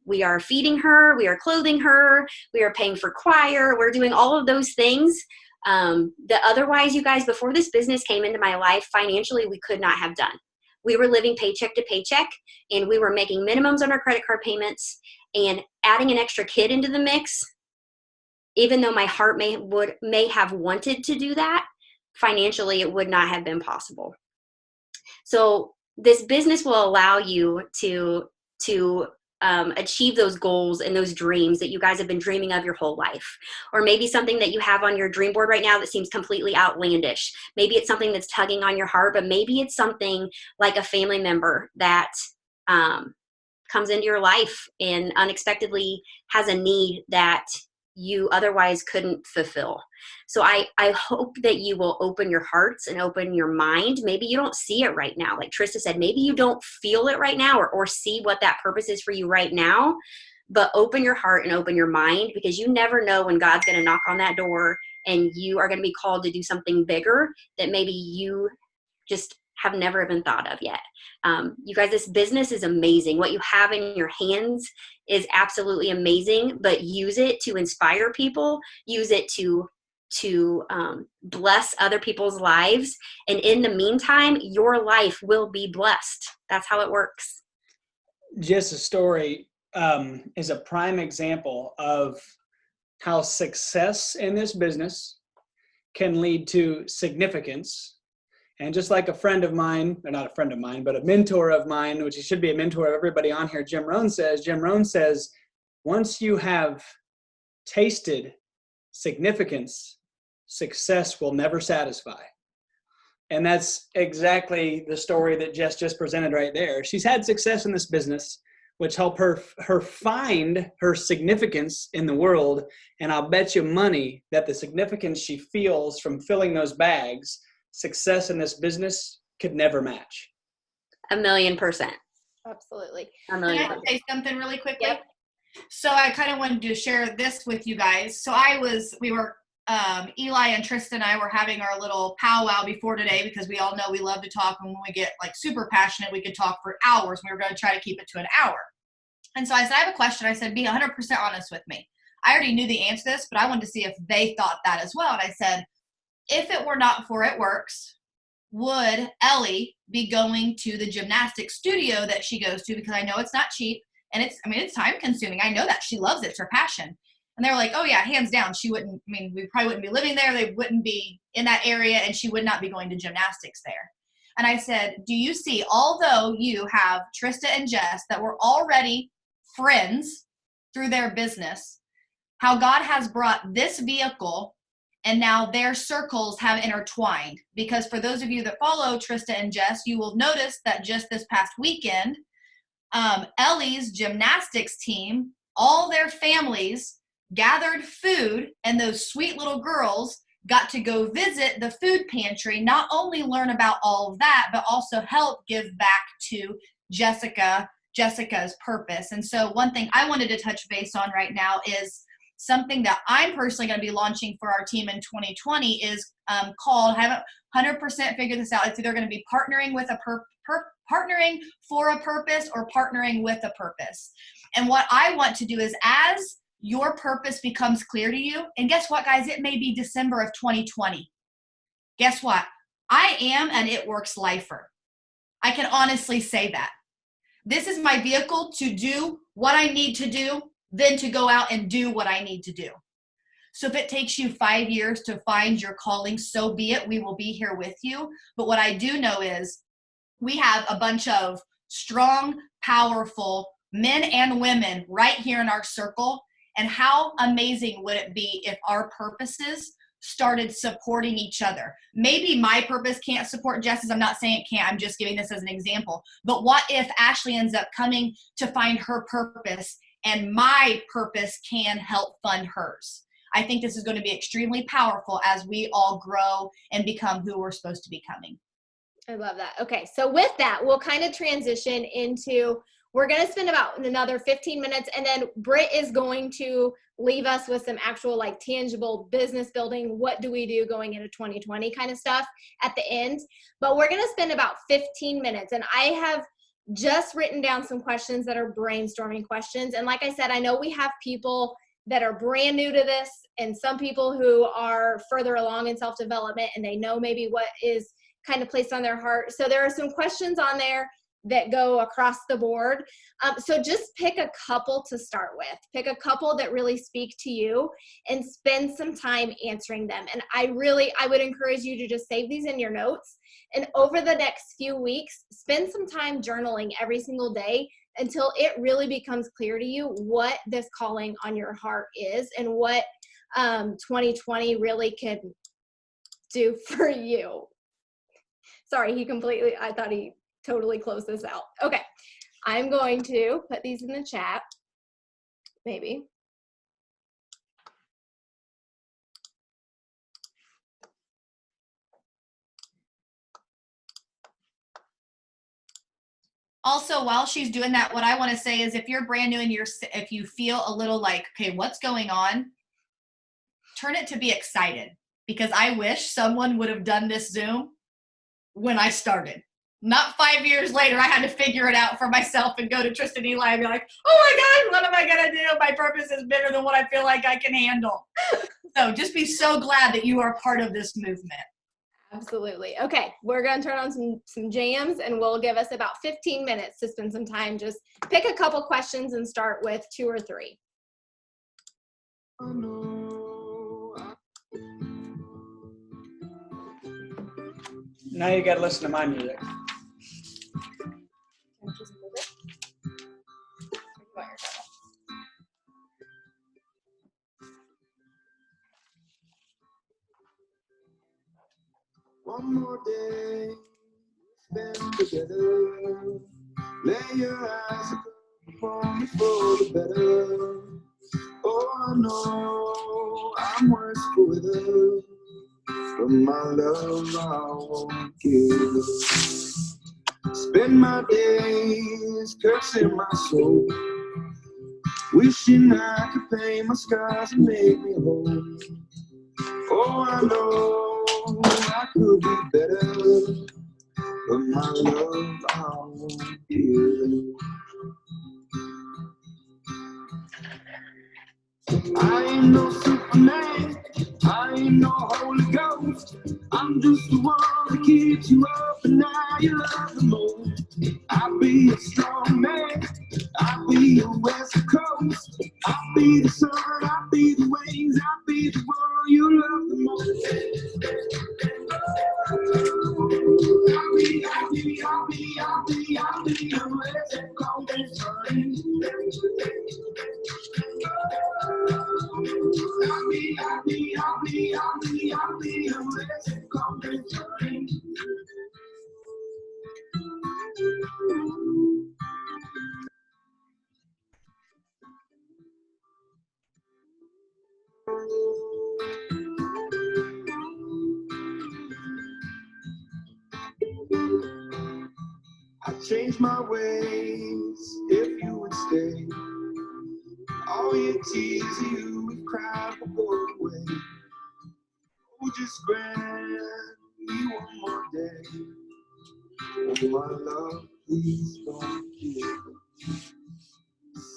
[SPEAKER 3] We are feeding her. We are clothing her. We are paying for choir. We're doing all of those things that otherwise, you guys, before this business came into my life, financially, we could not have done. We were living paycheck to paycheck, and we were making minimums on our credit card payments, and adding an extra kid into the mix, even though my heart may have wanted to do that, financially, it would not have been possible. So this business will allow you to achieve those goals and those dreams that you guys have been dreaming of your whole life. Or maybe something that you have on your dream board right now that seems completely outlandish. Maybe it's something that's tugging on your heart, but maybe it's something like a family member that comes into your life and unexpectedly has a need that you otherwise couldn't fulfill. So I hope that you will open your hearts and open your mind. Maybe you don't see it right now. Like Trista said, maybe you don't feel it right now or see what that purpose is for you right now, but open your heart and open your mind, because you never know when God's going to knock on that door and you are going to be called to do something bigger that maybe you just have never even thought of yet. You guys, this business is amazing. What you have in your hands is absolutely amazing, but use it to inspire people, use it to bless other people's lives. And in the meantime, your life will be blessed. That's how it works.
[SPEAKER 1] Just a story is a prime example of how success in this business can lead to significance. And just like a friend of mine, or not a friend of mine, but a mentor of mine, which he should be a mentor of everybody on here, Jim Rohn says, once you have tasted significance, success will never satisfy. And that's exactly the story that Jess just presented right there. She's had success in this business, which helped her find her significance in the world. And I'll bet you money that the significance she feels from filling those bags, success in this business could never match.
[SPEAKER 3] 1,000,000%.
[SPEAKER 2] Absolutely.
[SPEAKER 5] Can I say something really quickly?
[SPEAKER 2] Yep.
[SPEAKER 5] So I kind of wanted to share this with you guys. So Eli and Tristan and I were having our little powwow before today, because we all know we love to talk, and when we get like super passionate, we could talk for hours. We were going to try to keep it to an hour. And so I said, I have a question. I said, be 100% honest with me. I already knew the answer to this, but I wanted to see if they thought that as well. And I said, if it were not for It Works, would Ellie be going to the gymnastics studio that she goes to? Because I know it's not cheap, and it's time consuming. I know that she loves it. It's her passion. And they're like, oh yeah, hands down, she wouldn't, I mean, we probably wouldn't be living there. They wouldn't be in that area, and she would not be going to gymnastics there. And I said, do you see, although you have Trista and Jess that were already friends through their business, how God has brought this vehicle and now their circles have intertwined? Because for those of you that follow Trista and Jess, you will notice that just this past weekend, Ellie's gymnastics team, all their families gathered food, and those sweet little girls got to go visit the food pantry, not only learn about all of that, but also help give back to Jessica's purpose. And so one thing I wanted to touch base on right now is something that I'm personally going to be launching for our team in 2020 is called, I haven't 100% figured this out. It's either going to be partnering with partnering for a purpose or partnering with a purpose. And what I want to do is, as your purpose becomes clear to you, and guess what, guys? It may be December of 2020. Guess what? I am an It Works lifer. I can honestly say that. This is my vehicle to do what I need to do, then to go out and do what I need to do. So if it takes you 5 years to find your calling, so be it. We will be here with you. But what I do know is we have a bunch of strong, powerful men and women right here in our circle. And how amazing would it be if our purposes started supporting each other? Maybe my purpose can't support Jess's. I'm not saying it can't. I'm just giving this as an example. But what if Ashley ends up coming to find her purpose and my purpose can help fund hers? I think this is going to be extremely powerful as we all grow and become who we're supposed to be becoming.
[SPEAKER 2] I love that. Okay, so with that, we'll kind of transition into, we're going to spend about another 15 minutes, and then Britt is going to leave us with some actual like tangible business building. What do we do going into 2020 kind of stuff at the end. But we're going to spend about 15 minutes, and I have just written down some questions that are brainstorming questions. And like I said, I know we have people that are brand new to this and some people who are further along in self-development and they know maybe what is kind of placed on their heart. So there are some questions on there that go across the board. So just pick a couple to start with. Pick a couple that really speak to you and spend some time answering them. And I would encourage you to just save these in your notes. And over the next few weeks, spend some time journaling every single day until it really becomes clear to you what this calling on your heart is and what 2020 really can do for you. Sorry, I thought he totally closed this out. Okay, I'm going to put these in the chat, maybe.
[SPEAKER 5] Also, while she's doing that, what I want to say is if you're brand new and if you feel a little like, okay, what's going on? Turn it to be excited, because I wish someone would have done this Zoom when I started. Not 5 years later, I had to figure it out for myself and go to Tristan Eli and be like, oh my God, what am I going to do? My purpose is bigger than what I feel like I can handle. So just be so glad that you are part of this movement.
[SPEAKER 2] Absolutely. Okay, we're going to turn on some jams, and we'll give us about 15 minutes to spend some time. Just pick a couple questions and start with 2 or 3.
[SPEAKER 1] Now you got to listen to my music.
[SPEAKER 6] One more day spend together. Lay your eyes upon me for the better. Oh, I know I'm worse with her. From my love I won't give. Spend my days cursing my soul, wishing I could pay my scars and make me whole. Oh, I know I could be better, but my love I won't give. I ain't no Superman, I ain't no Holy Ghost. I'm just the one that keeps you up and now you love the most. I'll be a strong man, I'll be a West Coast, I'll be the sun, I'll be the wings, I'll be the one you love the most. I'll be your western golden sun. I'll be your western golden sun. I'd change my ways if you would stay. All your tears you would cry will go away. Oh, just grant me one more day. Oh, my love, please don't give.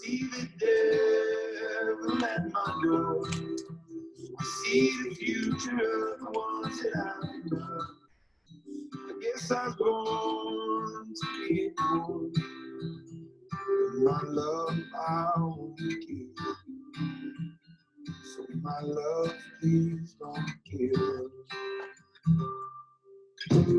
[SPEAKER 6] See the devil at my door. I see the future of the ones that I love. I guess I was born to be ignored. My love, I won't give. So my love, please don't give.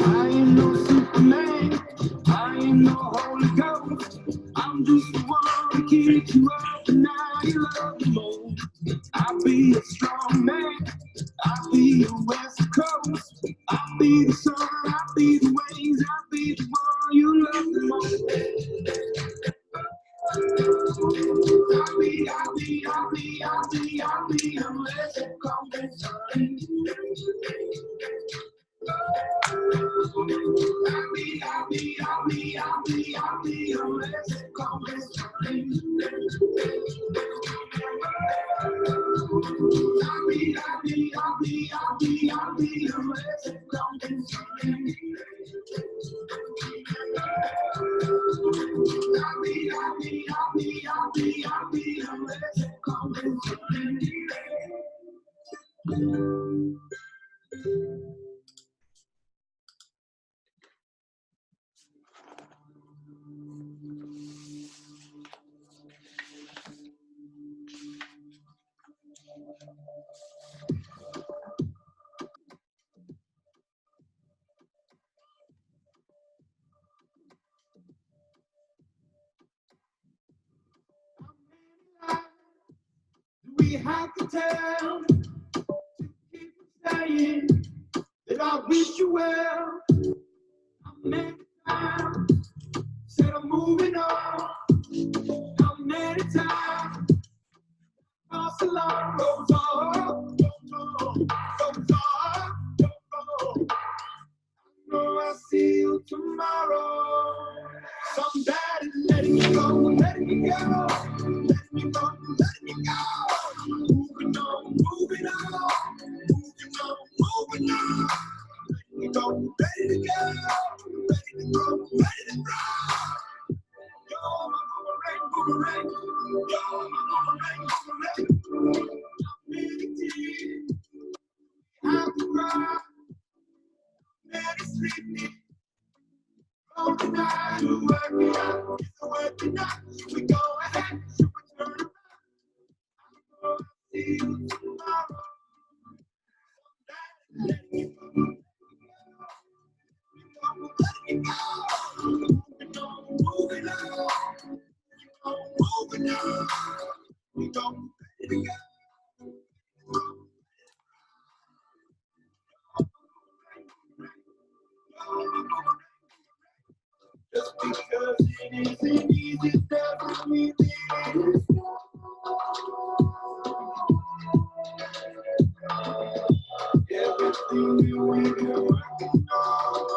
[SPEAKER 6] I ain't no Superman, I ain't no Holy Ghost. I'm just the one to keep you up and now you love the most. I'll be a strong man, I'll be the West Coast. I'll be the sun, I'll be the wings, I'll be the one you love the most. I'll be a West Coast sun. I'll be a West Coast sun. We have to tell, keep saying that I wish you well. How many times said I'm moving on? How many times cross the line goes on, goes on. No, I'll see you tomorrow. Somebody's letting you go, letting you go, letting you go, letting you go. Moving on, moving on, moving on, moving on. Letting you go, ready to go, ready to go, ready to go. You're my boomerang, boomerang. You're my boomerang, boomerang. I'm many tears, I have to cry. Many sleeping. Oh, tonight, you work me out, it's a working out. Should we go ahead? Should we turn around? I'll see you tomorrow. Let me go. Let me go. Moving on, moving on. Moving on. We go, let me go. Just because it isn't easy doesn't mean it's everything you want to working on.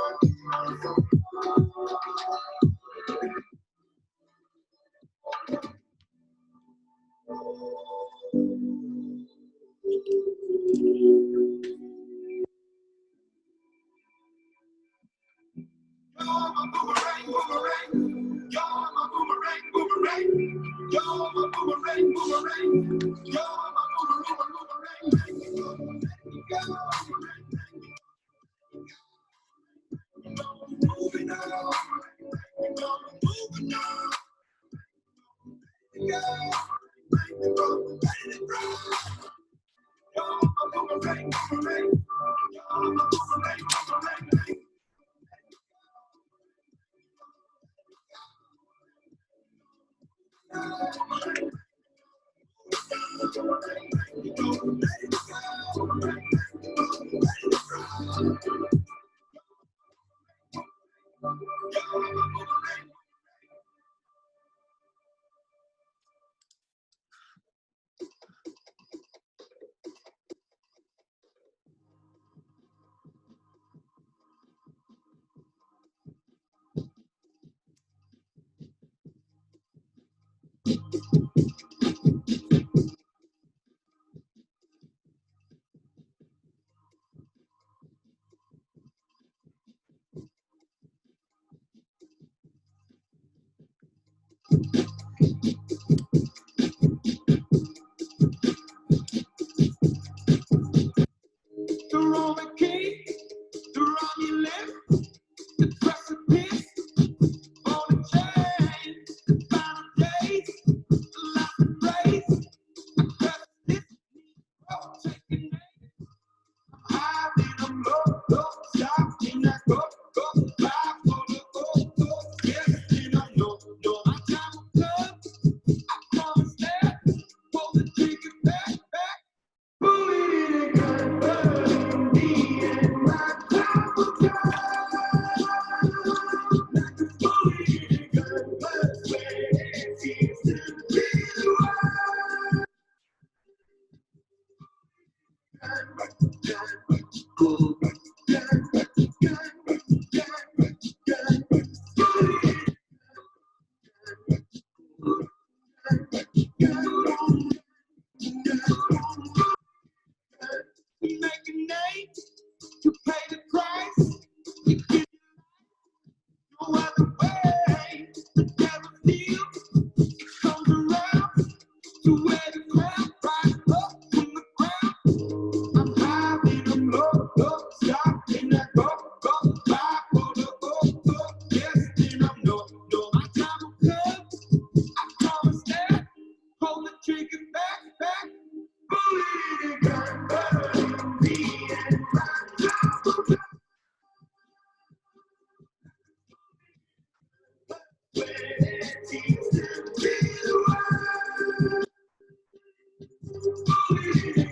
[SPEAKER 6] You're my boomerang, boomerang. You're my boomerang, boomerang. You're my boomerang, boomerang. You're my boomerang, boomerang. Let me go, let me go. Moving on, moving on. Let me go, let me go. The Roman key, the Roman left, the precipice, on the chain, the final days, the last embrace. I press this, oh, taking aim. I need a low, stop in that go, back for the go, yes, and I know, my time will come. I promise that, pull the trigger back, pull it in again, burn me and my time will come. Like a pull it in again, burn where it seems to be the one. You make a name, you pay the price, you give no other way. The devil steals, comes around to wear the crown, right up from the ground. I'm hiding, I'm low, stop in that go, back for the go, yes, and I'm no, my time will come. I promise that, hold the trigger back, bullet it again, burn me and my time will come. Where it seems to be the one. Bullet it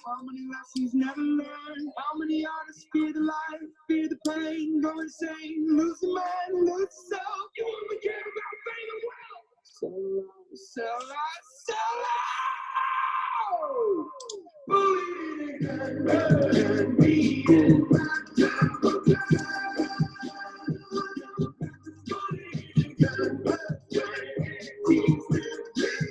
[SPEAKER 6] How many lessons never learned? How many artists fear the life, fear the pain, go insane, lose the mind, lose the soul? You only care about fame and wealth. Sell out. Believe it again, me and my time will come. Believe it again,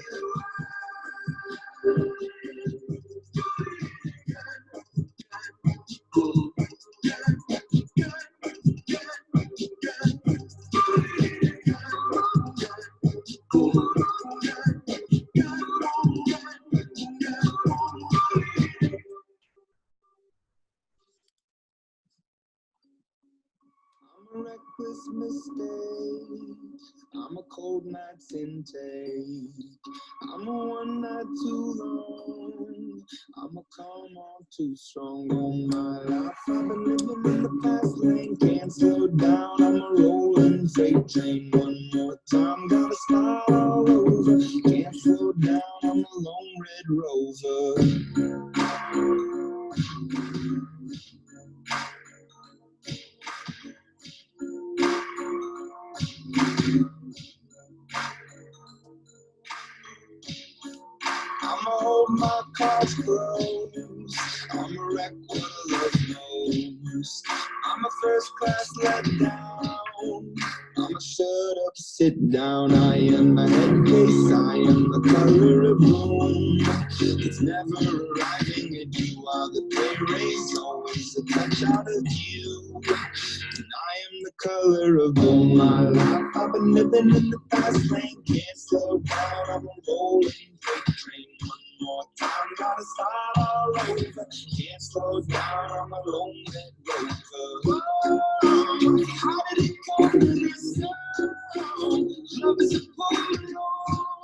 [SPEAKER 6] I'm a reckless mistake. I'm a cold night's intake. I'm a one night too long. I'm a come on too strong on my life. I've been living in the fast lane, can't slow down. I'm a rolling freight train. One more time, gotta start all over. Can't slow down, I'm a lone red rover. I'ma hold my cards close. I'ma wreck what I love most. I'm a first class let down. I'ma shut up, sit down. I am a head case. I am the color of bloom. It's never arriving at you while the day rays always a touch out of you. And I am the color of bloom. My life, I've been living in the fast lane. Can't slow down. I'm a rolling freight train. One more time, gotta start all over. Can't slow down, I'm a lone red rover. Whoa, how did it go to this now? Love is a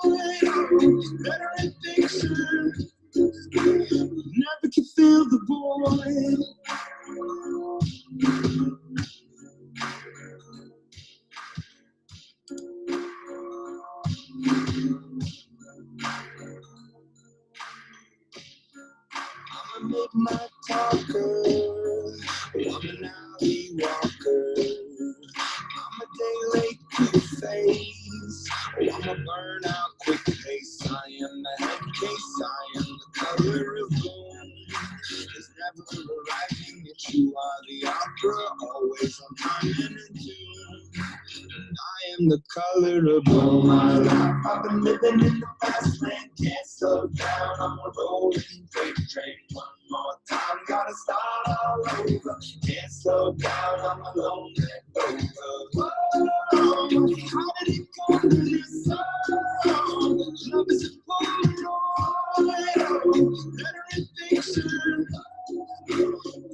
[SPEAKER 6] Polaroid, better in fiction. Never can feel the void. I'm a midnight talker. I'm an alley walker. I'm a day late quick face. I'm a burnout quick pace. I am the head case. I am the color of bloom. It's never arriving, yet you are the opera, always on time and in tune. And I am the color of bloom. My life, I've been living in the past, man, can't slow down. I'm a rolling freight train. One more time, gotta start all over. Can't slow down, I'm a lonely rover. Whoa, how did it come to this song? Love is a Polaroid, better in fiction.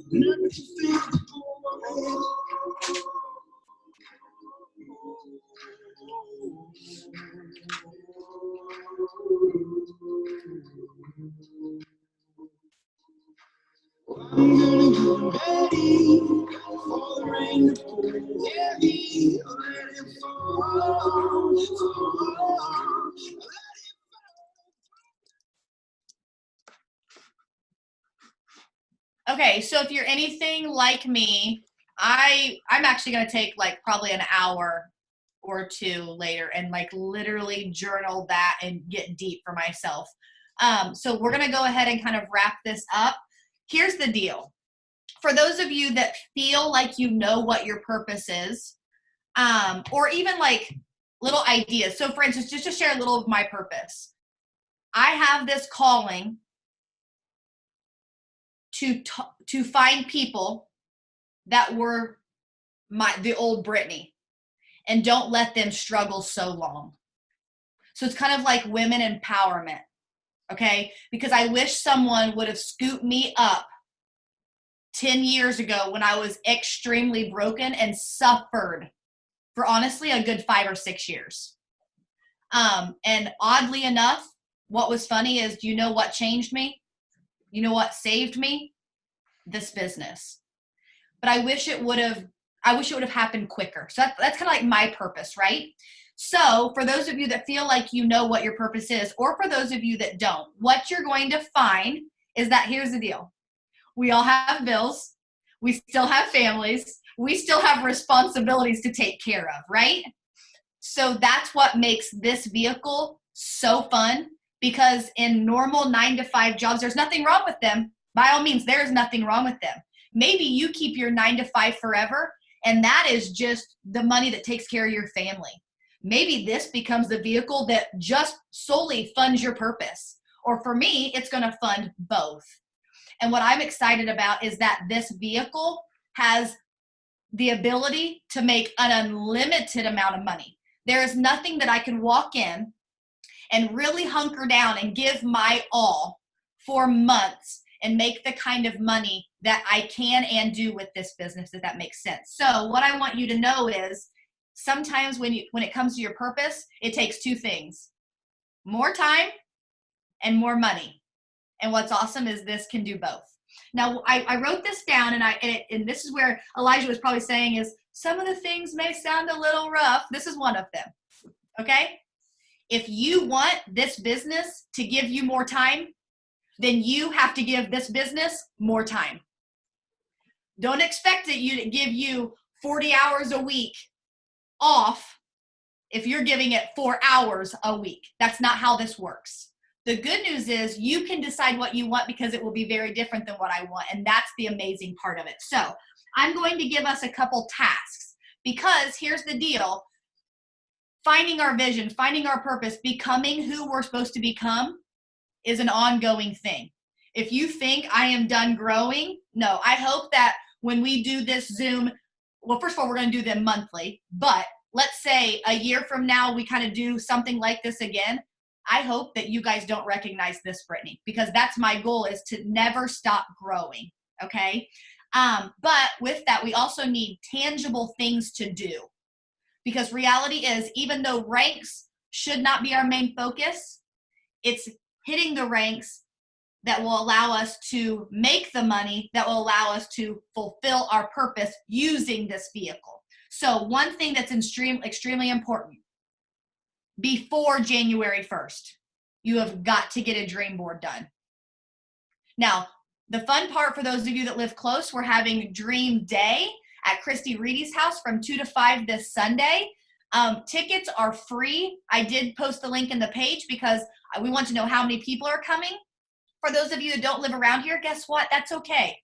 [SPEAKER 6] Never to feel the pull. I'm gonna get ready for the rain to fall. Heavy, let it fall, fall.
[SPEAKER 5] Okay, so if you're anything like me, I'm actually going to take like probably an hour or two later and like literally journal that and get deep for myself. So we're going to go ahead and kind of wrap this up. Here's the deal. For those of you that feel like you know what your purpose is, or even like little ideas. So for instance, just to share a little of my purpose. I have this calling to find people that were the old Brittany and don't let them struggle so long. So it's kind of like women empowerment, okay? Because I wish someone would have scooped me up 10 years ago when I was extremely broken and suffered for honestly a good 5 or 6 years. And oddly enough, what was funny is, do you know what changed me? You know what saved me? This business. But I wish it would have happened quicker. So that's kind of like my purpose, right? So for those of you that feel like you know what your purpose is, or for those of you that don't, what you're going to find is that here's the deal. We all have bills. We still have families. We still have responsibilities to take care of, right? So that's what makes this vehicle so fun, because in normal 9-to-5 jobs, there's nothing wrong with them. By all means, there's nothing wrong with them. Maybe you keep your 9-to-5 forever, and that is just the money that takes care of your family. Maybe this becomes the vehicle that just solely funds your purpose. Or for me, it's going to fund both. And what I'm excited about is that this vehicle has the ability to make an unlimited amount of money. There is nothing that I can walk in and really hunker down and give my all for months and make the kind of money that I can and do with this business, if that makes sense. So what I want you to know is sometimes when it comes to your purpose, it takes two things: more time and more money. And what's awesome is this can do both. Now, I wrote this down, and this is where Elijah was probably saying is, some of the things may sound a little rough. This is one of them, okay? If you want this business to give you more time, then you have to give this business more time. Don't expect it to give you 40 hours a week off if you're giving it 4 hours a week. That's not how this works. The good news is you can decide what you want, because it will be very different than what I want. And that's the amazing part of it. So I'm going to give us a couple tasks, because here's the deal. Finding our vision, finding our purpose, becoming who we're supposed to become is an ongoing thing. If you think I am done growing, no. I hope that when we do this Zoom, well, first of all, we're going to do them monthly, but let's say a year from now, we kind of do something like this again. I hope that you guys don't recognize this, Brittany, because that's my goal, is to never stop growing, okay? But with that, we also need tangible things to do, because reality is, even though ranks should not be our main focus, it's hitting the ranks that will allow us to make the money that will allow us to fulfill our purpose using this vehicle. So one thing that's extremely important, before January 1st, you have got to get a dream board done. Now, the fun part for those of you that live close, we're having Dream Day at Christy Reedy's house from 2 to 5 this Sunday. Tickets are free. I did post the link in the page because we want to know how many people are coming. For those of you that don't live around here, guess what? That's okay.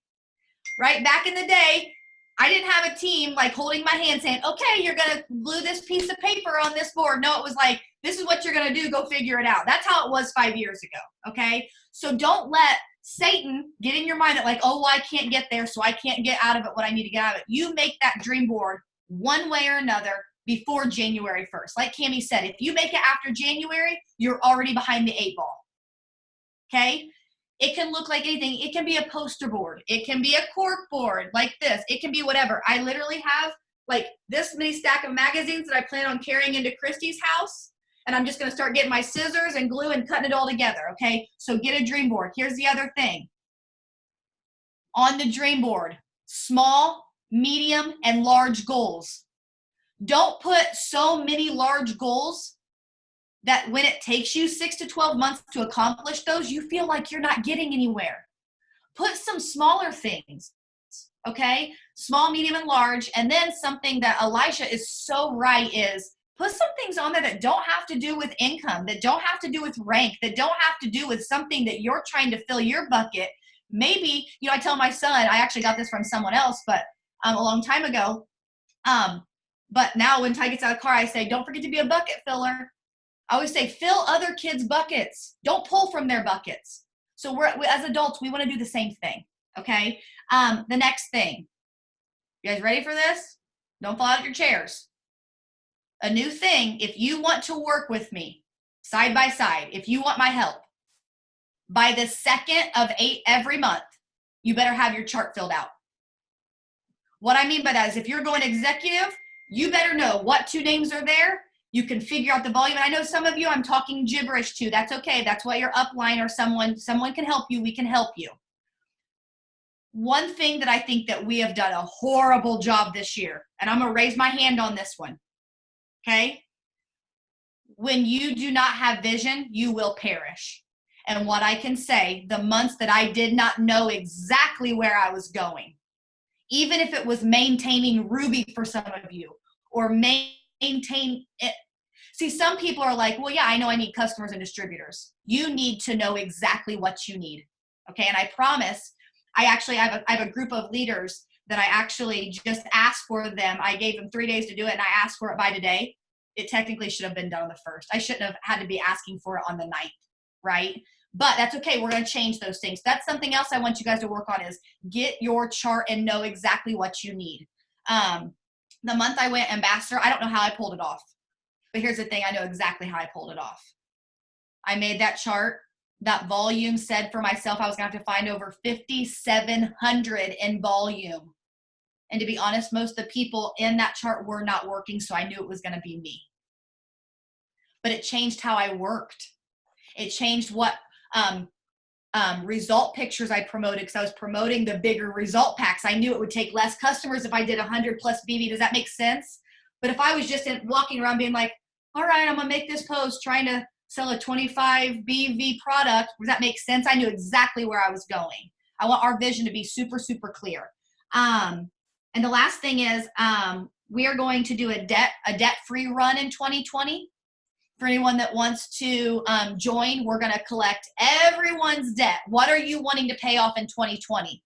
[SPEAKER 5] Right? Back in the day, I didn't have a team like holding my hand saying, okay, you're going to glue this piece of paper on this board. No, it was like, this is what you're going to do. Go figure it out. That's how it was 5 years ago. Okay. So don't let Satan get in your mind that like, oh, well, I can't get there, so I can't get out of it what I need to get out of it. You make that dream board one way or another before January 1st. Like Cammie said, if you make it after January, you're already behind the 8 ball. Okay. It can look like anything. It can be a poster board. It can be a cork board like this. It can be whatever. I literally have like this many stack of magazines that I plan on carrying into Christy's house. And I'm just going to start getting my scissors and glue and cutting it all together. Okay. So get a dream board. Here's the other thing. On the dream board, small, medium, and large goals. Don't put so many large goals that when it takes you 6 to 12 months to accomplish those, you feel like you're not getting anywhere. Put some smaller things, okay? Small, medium, and large. And then something that Elisha is so right is put some things on there that don't have to do with income, that don't have to do with rank, that don't have to do with something that you're trying to fill your bucket. Maybe, you know, I tell my son, I actually got this from someone else, but a long time ago. But now when Ty gets out of the car, I say, don't forget to be a bucket filler. I always say, fill other kids' buckets. Don't pull from their buckets. So as adults, we want to do the same thing, okay? The next thing. You guys ready for this? Don't fall out of your chairs. A new thing, if you want to work with me side by side, if you want my help, by the 2nd of 8 every month, you better have your chart filled out. What I mean by that is if you're going executive, you better know what 2 names are there. You can figure out the volume. And I know some of you I'm talking gibberish to. That's okay. That's what your upline or someone can help you. We can help you. One thing that I think that we have done a horrible job this year, and I'm going to raise my hand on this one, okay? When you do not have vision, you will perish. And what I can say, the months that I did not know exactly where I was going, even if it was maintaining Ruby for some of you, or maintain it. See, some people are like, well, yeah, I know I need customers and distributors. You need to know exactly what you need. Okay. And I promise, I have a group of leaders that I actually just asked for them. I gave them 3 days to do it and I asked for it by today. It technically should have been done on the 1st. I shouldn't have had to be asking for it on the 9th. Right. But that's okay. We're going to change those things. That's something else I want you guys to work on is get your chart and know exactly what you need. The month I went ambassador, I don't know how I pulled it off. But here's the thing. I know exactly how I pulled it off. I made that chart. That volume said for myself I was going to have to find over 5,700 in volume. And to be honest, most of the people in that chart were not working, so I knew it was going to be me. But it changed how I worked. It changed what result pictures I promoted because I was promoting the bigger result packs. I knew it would take less customers if I did 100 plus BV. Does that make sense? But if I was just walking around being like, all right, I'm going to make this post trying to sell a 25 BV product, does that make sense? I knew exactly where I was going. I want our vision to be super, super clear. And the last thing is we are going to do a debt-free run in 2020. For anyone that wants to join, we're going to collect everyone's debt. What are you wanting to pay off in 2020?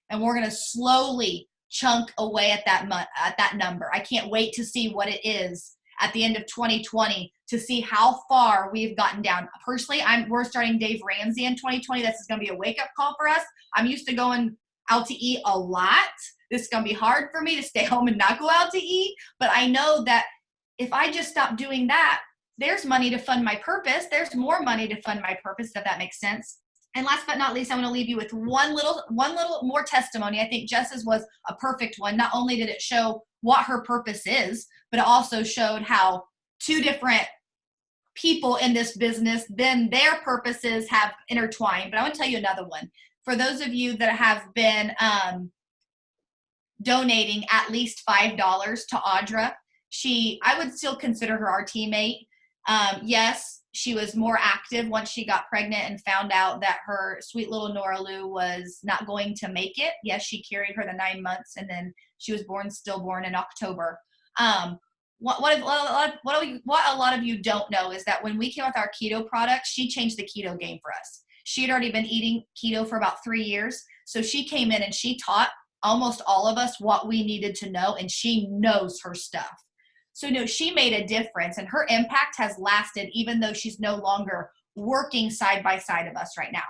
[SPEAKER 5] And we're going to slowly chunk away at that number. I can't wait to see what it is at the end of 2020 to see how far we've gotten down. Personally, we're starting Dave Ramsey in 2020. This is going to be a wake-up call for us. I'm used to going out to eat a lot. This is going to be hard for me to stay home and not go out to eat. But I know that if I just stop doing that, there's money to fund my purpose. There's more money to fund my purpose, if that makes sense. And last but not least, I want to leave you with one little more testimony. I think Jess's was a perfect one. Not only did it show what her purpose is, but it also showed how 2 different people in this business, then their purposes have intertwined. But I want to tell you another one. For those of you that have been donating at least $5 to Audra, I would still consider her our teammate. Yes, she was more active once she got pregnant and found out that her sweet little Nora Lou was not going to make it. Yes, she carried her the 9 months, and then she was stillborn in October. What a lot of you don't know is that when we came with our keto products, she changed the keto game for us. She had already been eating keto for about 3 years. So she came in and she taught almost all of us what we needed to know, and she knows her stuff. So no, she made a difference, and her impact has lasted even though she's no longer working side by side of us right now.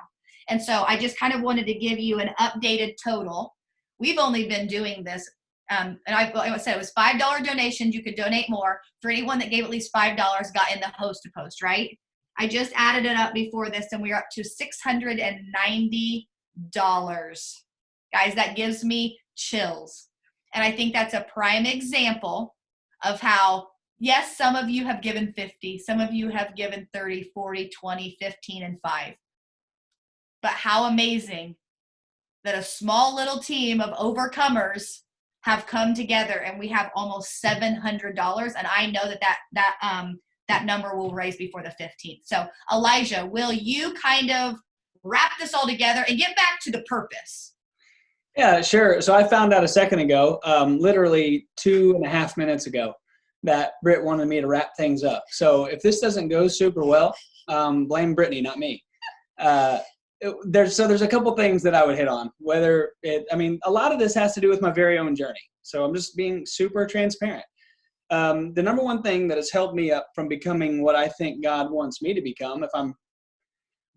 [SPEAKER 5] And so I just kind of wanted to give you an updated total. We've only been doing this, and I said it was $5 donations. You could donate more. For anyone that gave at least $5 got in the host to post, right? I just added it up before this, and we're up to $690. Guys, that gives me chills. And I think that's a prime example of how, yes, some of you have given 50, some of you have given 30, 40, 20, 15, and 5. But how amazing that a small little team of overcomers have come together, and we have almost $700. And I know that number will raise before the 15th. So Elijah, will you kind of wrap this all together and get back to the purpose?
[SPEAKER 1] Yeah, sure. So I found out a second ago, literally 2.5 minutes ago, that Britt wanted me to wrap things up. So if this doesn't go super well, blame Brittany, not me. There's a couple things that I would hit on. A lot of this has to do with my very own journey. So I'm just being super transparent. The number one thing that has held me up from becoming what I think God wants me to become, if I'm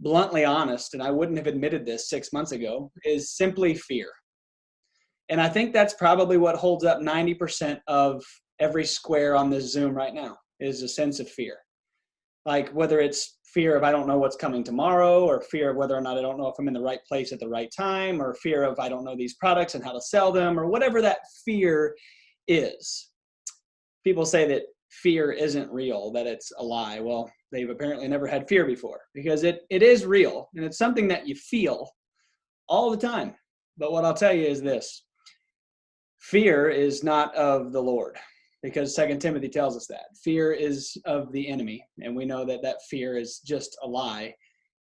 [SPEAKER 1] bluntly honest, and I wouldn't have admitted this 6 months ago, is simply fear. And I think that's probably what holds up 90% of every square on this Zoom right now, is a sense of fear. Like whether it's fear of I don't know what's coming tomorrow, or fear of whether or not I don't know if I'm in the right place at the right time, or fear of I don't know these products and how to sell them, or whatever that fear is. People say that fear isn't real, that it's a lie. Well, they've apparently never had fear before, because it is real, and it's something that you feel all the time. But what I'll tell you is this: fear is not of the Lord, because 2 Timothy tells us that. Fear is of the enemy, and we know that that fear is just a lie.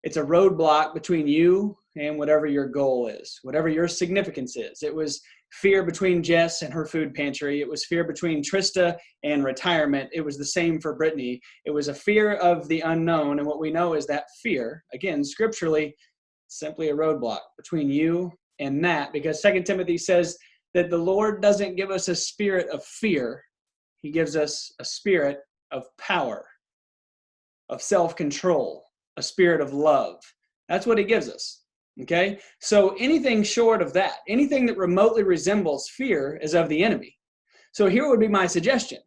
[SPEAKER 1] It's a roadblock between you and whatever your goal is, whatever your significance is. It was fear between Jess and her food pantry. It was fear between Trista and retirement. It was the same for Brittany. It was a fear of the unknown, and what we know is that fear, again, scripturally, simply a roadblock between you and that, because 2 Timothy says that the Lord doesn't give us a spirit of fear. He gives us a spirit of power, of self-control, a spirit of love. That's what he gives us, okay? So anything short of that, anything that remotely resembles fear is of the enemy. So here would be my suggestion.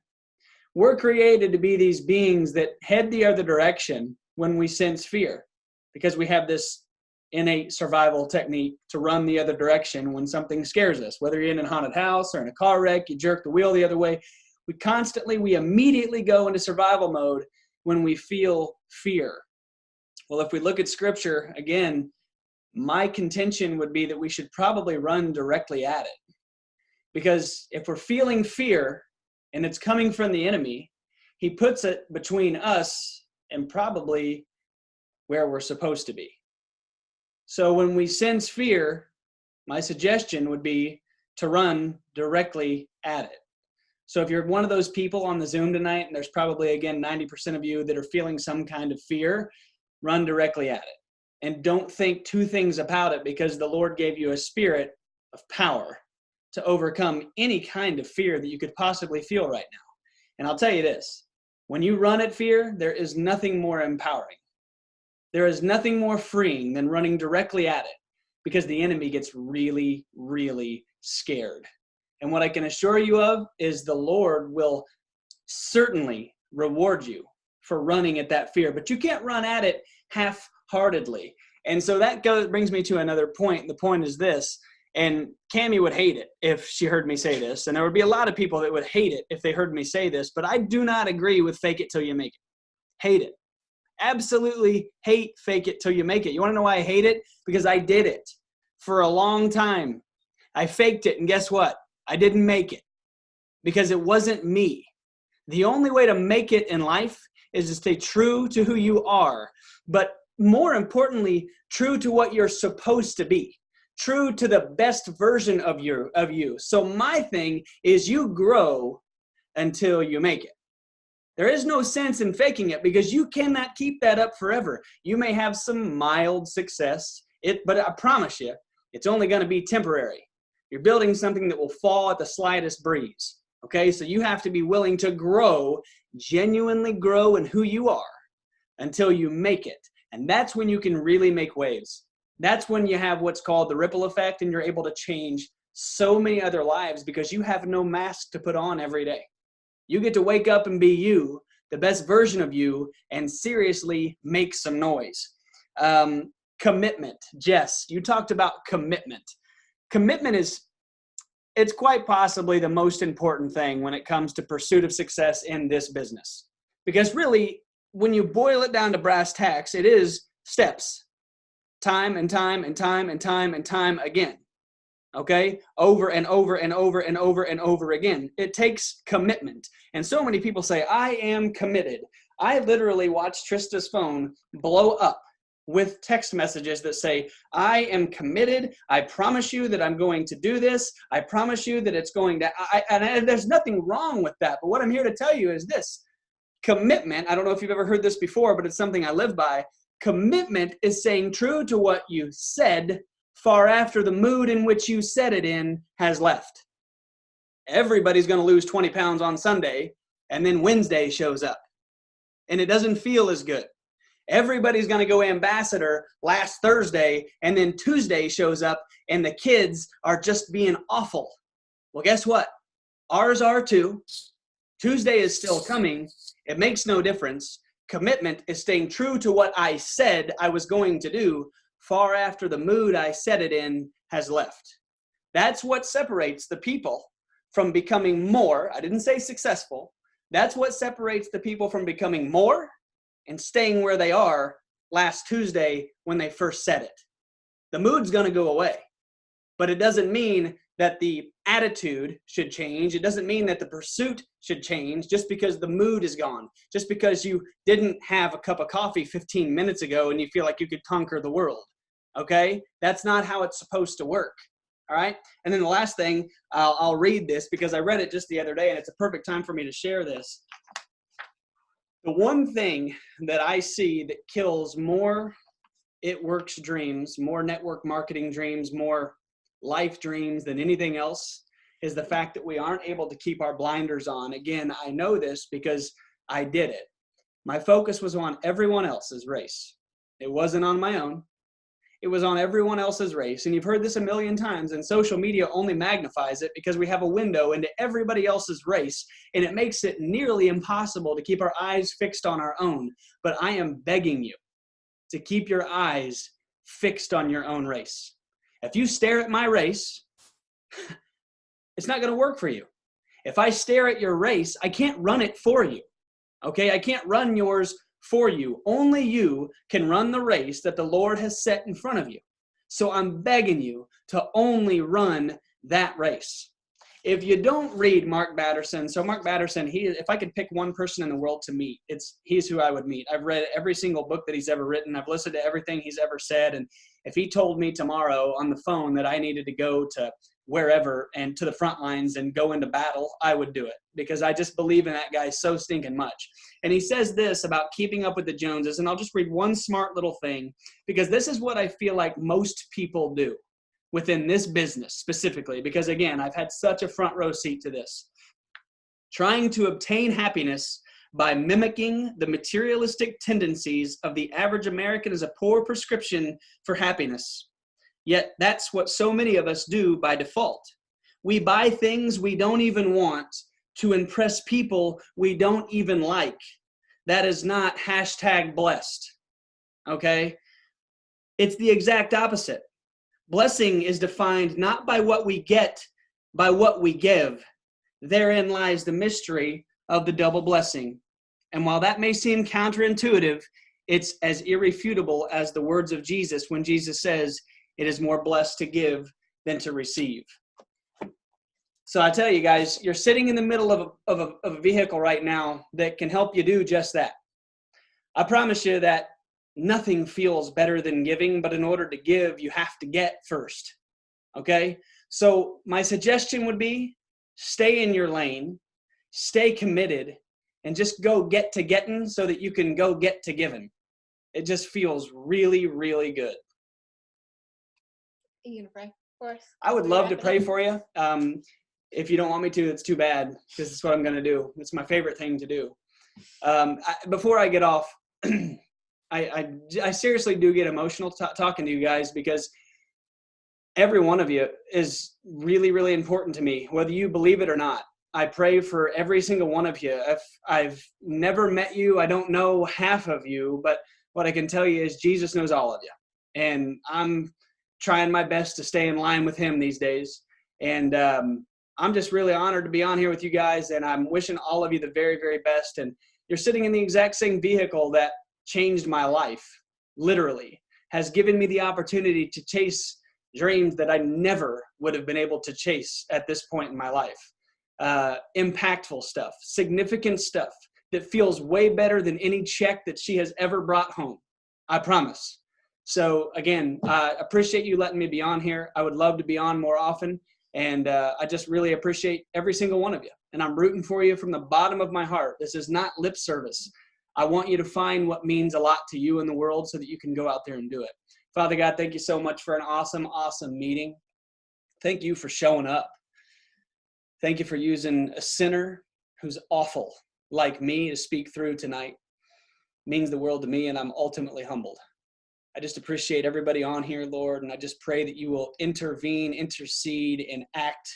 [SPEAKER 1] We're created to be these beings that head the other direction when we sense fear, because we have this innate survival technique to run the other direction when something scares us. Whether you're in a haunted house or in a car wreck, you jerk the wheel the other way. We immediately go into survival mode when we feel fear. Well, if we look at scripture, again, my contention would be that we should probably run directly at it. Because if we're feeling fear and it's coming from the enemy, he puts it between us and probably where we're supposed to be. So when we sense fear, my suggestion would be to run directly at it. So if you're one of those people on the Zoom tonight, and there's probably, again, 90% of you that are feeling some kind of fear, run directly at it. And don't think two things about it, because the Lord gave you a spirit of power to overcome any kind of fear that you could possibly feel right now. And I'll tell you this, when you run at fear, there is nothing more empowering. There is nothing more freeing than running directly at it, because the enemy gets really, really scared. And what I can assure you of is the Lord will certainly reward you for running at that fear, but you can't run at it half-heartedly. And so that brings me to another point. The point is this, and Cammie would hate it if she heard me say this, and there would be a lot of people that would hate it if they heard me say this, but I do not agree with fake it till you make it. Hate it. absolutely hate fake it till you make it. You want to know why I hate it? Because I did it for a long time. I faked it, and guess what? I didn't make it because it wasn't me. The only way to make it in life is to stay true to who you are, but more importantly, true to what you're supposed to be, true to the best version of you. So my thing is you grow until you make it. There is no sense in faking it because you cannot keep that up forever. You may have some mild success, but I promise you, it's only going to be temporary. You're building something that will fall at the slightest breeze. Okay, so you have to be willing to grow, genuinely grow in who you are until you make it. And that's when you can really make waves. That's when you have what's called the ripple effect, and you're able to change so many other lives because you have no mask to put on every day. You get to wake up and be you, the best version of you, and seriously make some noise. Commitment. Jess, you talked about commitment. Commitment it's quite possibly the most important thing when it comes to pursuit of success in this business. Because really, when you boil it down to brass tacks, it is steps. Time and time and time and time and time again. Okay? Over and over and over and over and over again. It takes commitment. And so many people say, I am committed. I literally watched Trista's phone blow up with text messages that say, I am committed. I promise you that I'm going to do this. I promise you that it's going to, and there's nothing wrong with that. But what I'm here to tell you is this. Commitment, I don't know if you've ever heard this before, but it's something I live by. Commitment is saying true to what you said far after the mood in which you said it in has left. Everybody's going to lose 20 pounds on Sunday, and then Wednesday shows up. And it doesn't feel as good. Everybody's going to go ambassador last Thursday, and then Tuesday shows up, and the kids are just being awful. Well, guess what? Ours are too. Tuesday is still coming. It makes no difference. Commitment is staying true to what I said I was going to do far after the mood I said it in has left. That's what separates the people from becoming more. I didn't say successful. That's what separates the people from becoming more and staying where they are last Tuesday when they first said it. The mood's going to go away, but it doesn't mean that the attitude should change. It doesn't mean that the pursuit should change just because the mood is gone, just because you didn't have a cup of coffee 15 minutes ago and you feel like you could conquer the world. Okay? That's not how it's supposed to work. All right? And then the last thing, I'll read this because I read it just the other day and it's a perfect time for me to share this. The one thing that I see that kills more It Works dreams, more network marketing dreams, more life dreams than anything else is the fact that we aren't able to keep our blinders on. Again, I know this because I did it. My focus was on everyone else's race. It wasn't on my own. It was on everyone else's race. And you've heard this a million times, and social media only magnifies it because we have a window into everybody else's race, and it makes it nearly impossible to keep our eyes fixed on our own. But I am begging you to keep your eyes fixed on your own race. If you stare at my race, it's not going to work for you. If I stare at your race, I can't run it for you. Okay? I can't run yours for you. Only you can run the race that the Lord has set in front of you. So I'm begging you to only run that race. If you don't read Mark Batterson, so Mark Batterson, if I could pick one person in the world to meet, he's who I would meet. I've read every single book that he's ever written. I've listened to everything he's ever said. And if he told me tomorrow on the phone that I needed to go to wherever and to the front lines and go into battle, I would do it because I just believe in that guy so stinking much. And he says this about keeping up with the Joneses, and I'll just read one smart little thing because this is what I feel like most people do within this business specifically, because again, I've had such a front row seat to this. Trying to obtain happiness by mimicking the materialistic tendencies of the average American is a poor prescription for happiness. Yet that's what so many of us do by default. We buy things we don't even want to impress people we don't even like. That is not #blessed. Okay? It's the exact opposite. Blessing is defined not by what we get, by what we give. Therein lies the mystery of the double blessing. And while that may seem counterintuitive, it's as irrefutable as the words of Jesus when Jesus says, it is more blessed to give than to receive. So I tell you guys, you're sitting in the middle of a vehicle right now that can help you do just that. I promise you that nothing feels better than giving, but in order to give, you have to get first. Okay? So my suggestion would be stay in your lane, stay committed, and just go get to getting so that you can go get to giving. It just feels really, really good.
[SPEAKER 2] Are you going to pray for us?
[SPEAKER 1] I would love to pray for you. If you don't want me to, it's too bad, because it's what I'm going to do. It's my favorite thing to do. Before I get off, I seriously do get emotional talking to you guys, because every one of you is really, really important to me, whether you believe it or not. I pray for every single one of you. If I've never met you, I don't know half of you, but what I can tell you is Jesus knows all of you. And I'm trying my best to stay in line with him these days. And I'm just really honored to be on here with you guys, and I'm wishing all of you the very, very best. And you're sitting in the exact same vehicle that changed my life, literally, has given me the opportunity to chase dreams that I never would have been able to chase at this point in my life. Impactful stuff, significant stuff that feels way better than any check that she has ever brought home. I promise. So again, I appreciate you letting me be on here. I would love to be on more often. And I just really appreciate every single one of you. And I'm rooting for you from the bottom of my heart. This is not lip service. I want you to find what means a lot to you in the world so that you can go out there and do it. Father God, thank you so much for an awesome, awesome meeting. Thank you for showing up. Thank you for using a sinner who's awful like me to speak through tonight. It means the world to me, and I'm ultimately humbled. I just appreciate everybody on here, Lord, and I just pray that you will intervene, intercede, and act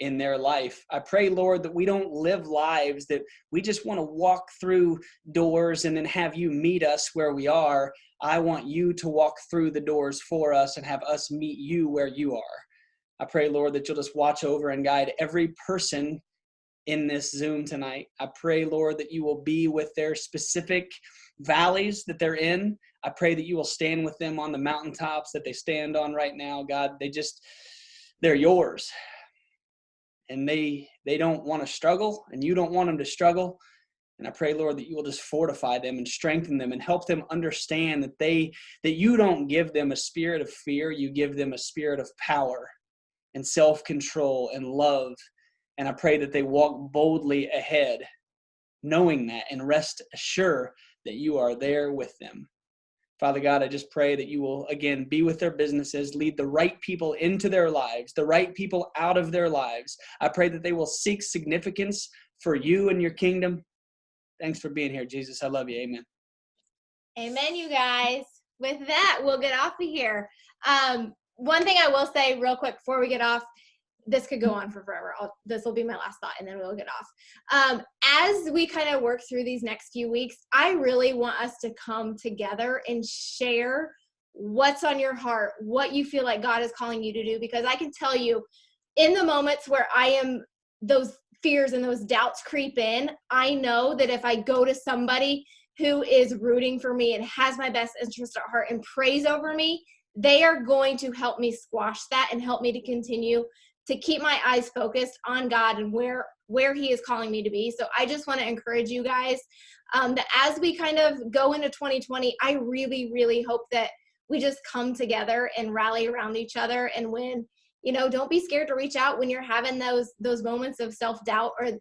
[SPEAKER 1] in their life. I pray, Lord, that we don't live lives that we just want to walk through doors and then have you meet us where we are. I want you to walk through the doors for us and have us meet you where you are. I pray, Lord, that you'll just watch over and guide every person in this Zoom tonight. I pray, Lord, that you will be with their specific valleys that they're in. I pray that you will stand with them on the mountaintops that they stand on right now. God, they're yours. And they don't want to struggle, and you don't want them to struggle. And I pray, Lord, that you will just fortify them and strengthen them and help them understand that you don't give them a spirit of fear. You give them a spirit of power and self-control and love. And I pray that they walk boldly ahead, knowing that, and rest assured that you are there with them. Father God, I just pray that you will, again, be with their businesses, lead the right people into their lives, the right people out of their lives. I pray that they will seek significance for you and your kingdom. Thanks for being here, Jesus. I love you. Amen.
[SPEAKER 2] Amen, you guys. With that, we'll get off of here. One thing I will say real quick before we get off, this could go on for forever. This will be my last thought, and then we'll get off. As we kind of work through these next few weeks, I really want us to come together and share what's on your heart, what you feel like God is calling you to do. Because I can tell you, in the moments where those fears and those doubts creep in, I know that if I go to somebody who is rooting for me and has my best interest at heart and prays over me, they are going to help me squash that and help me to continue to keep my eyes focused on God and where he is calling me to be. So I just want to encourage you guys that as we kind of go into 2020, I really, really hope that we just come together and rally around each other. And when, don't be scared to reach out when you're having those moments of self-doubt or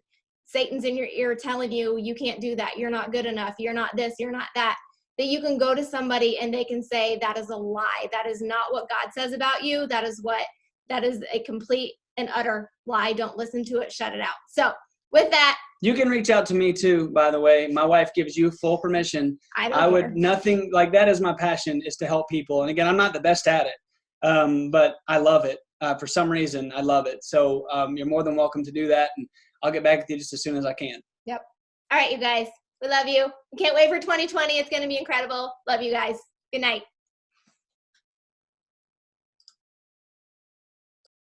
[SPEAKER 2] Satan's in your ear telling you, you can't do that. You're not good enough. You're not this, you're not that you can go to somebody and they can say, that is a lie. That is not what God says about you. That is a complete and utter lie. Don't listen to it. Shut it out. So with that,
[SPEAKER 1] you can reach out to me too, by the way. My wife gives you full permission. Nothing like that is my passion, is to help people. And again, I'm not the best at it, but I love it. For some reason, I love it. So you're more than welcome to do that. And I'll get back with you just as soon as I can.
[SPEAKER 2] Yep. All right, you guys. We love you. Can't wait for 2020. It's going to be incredible. Love you guys. Good night.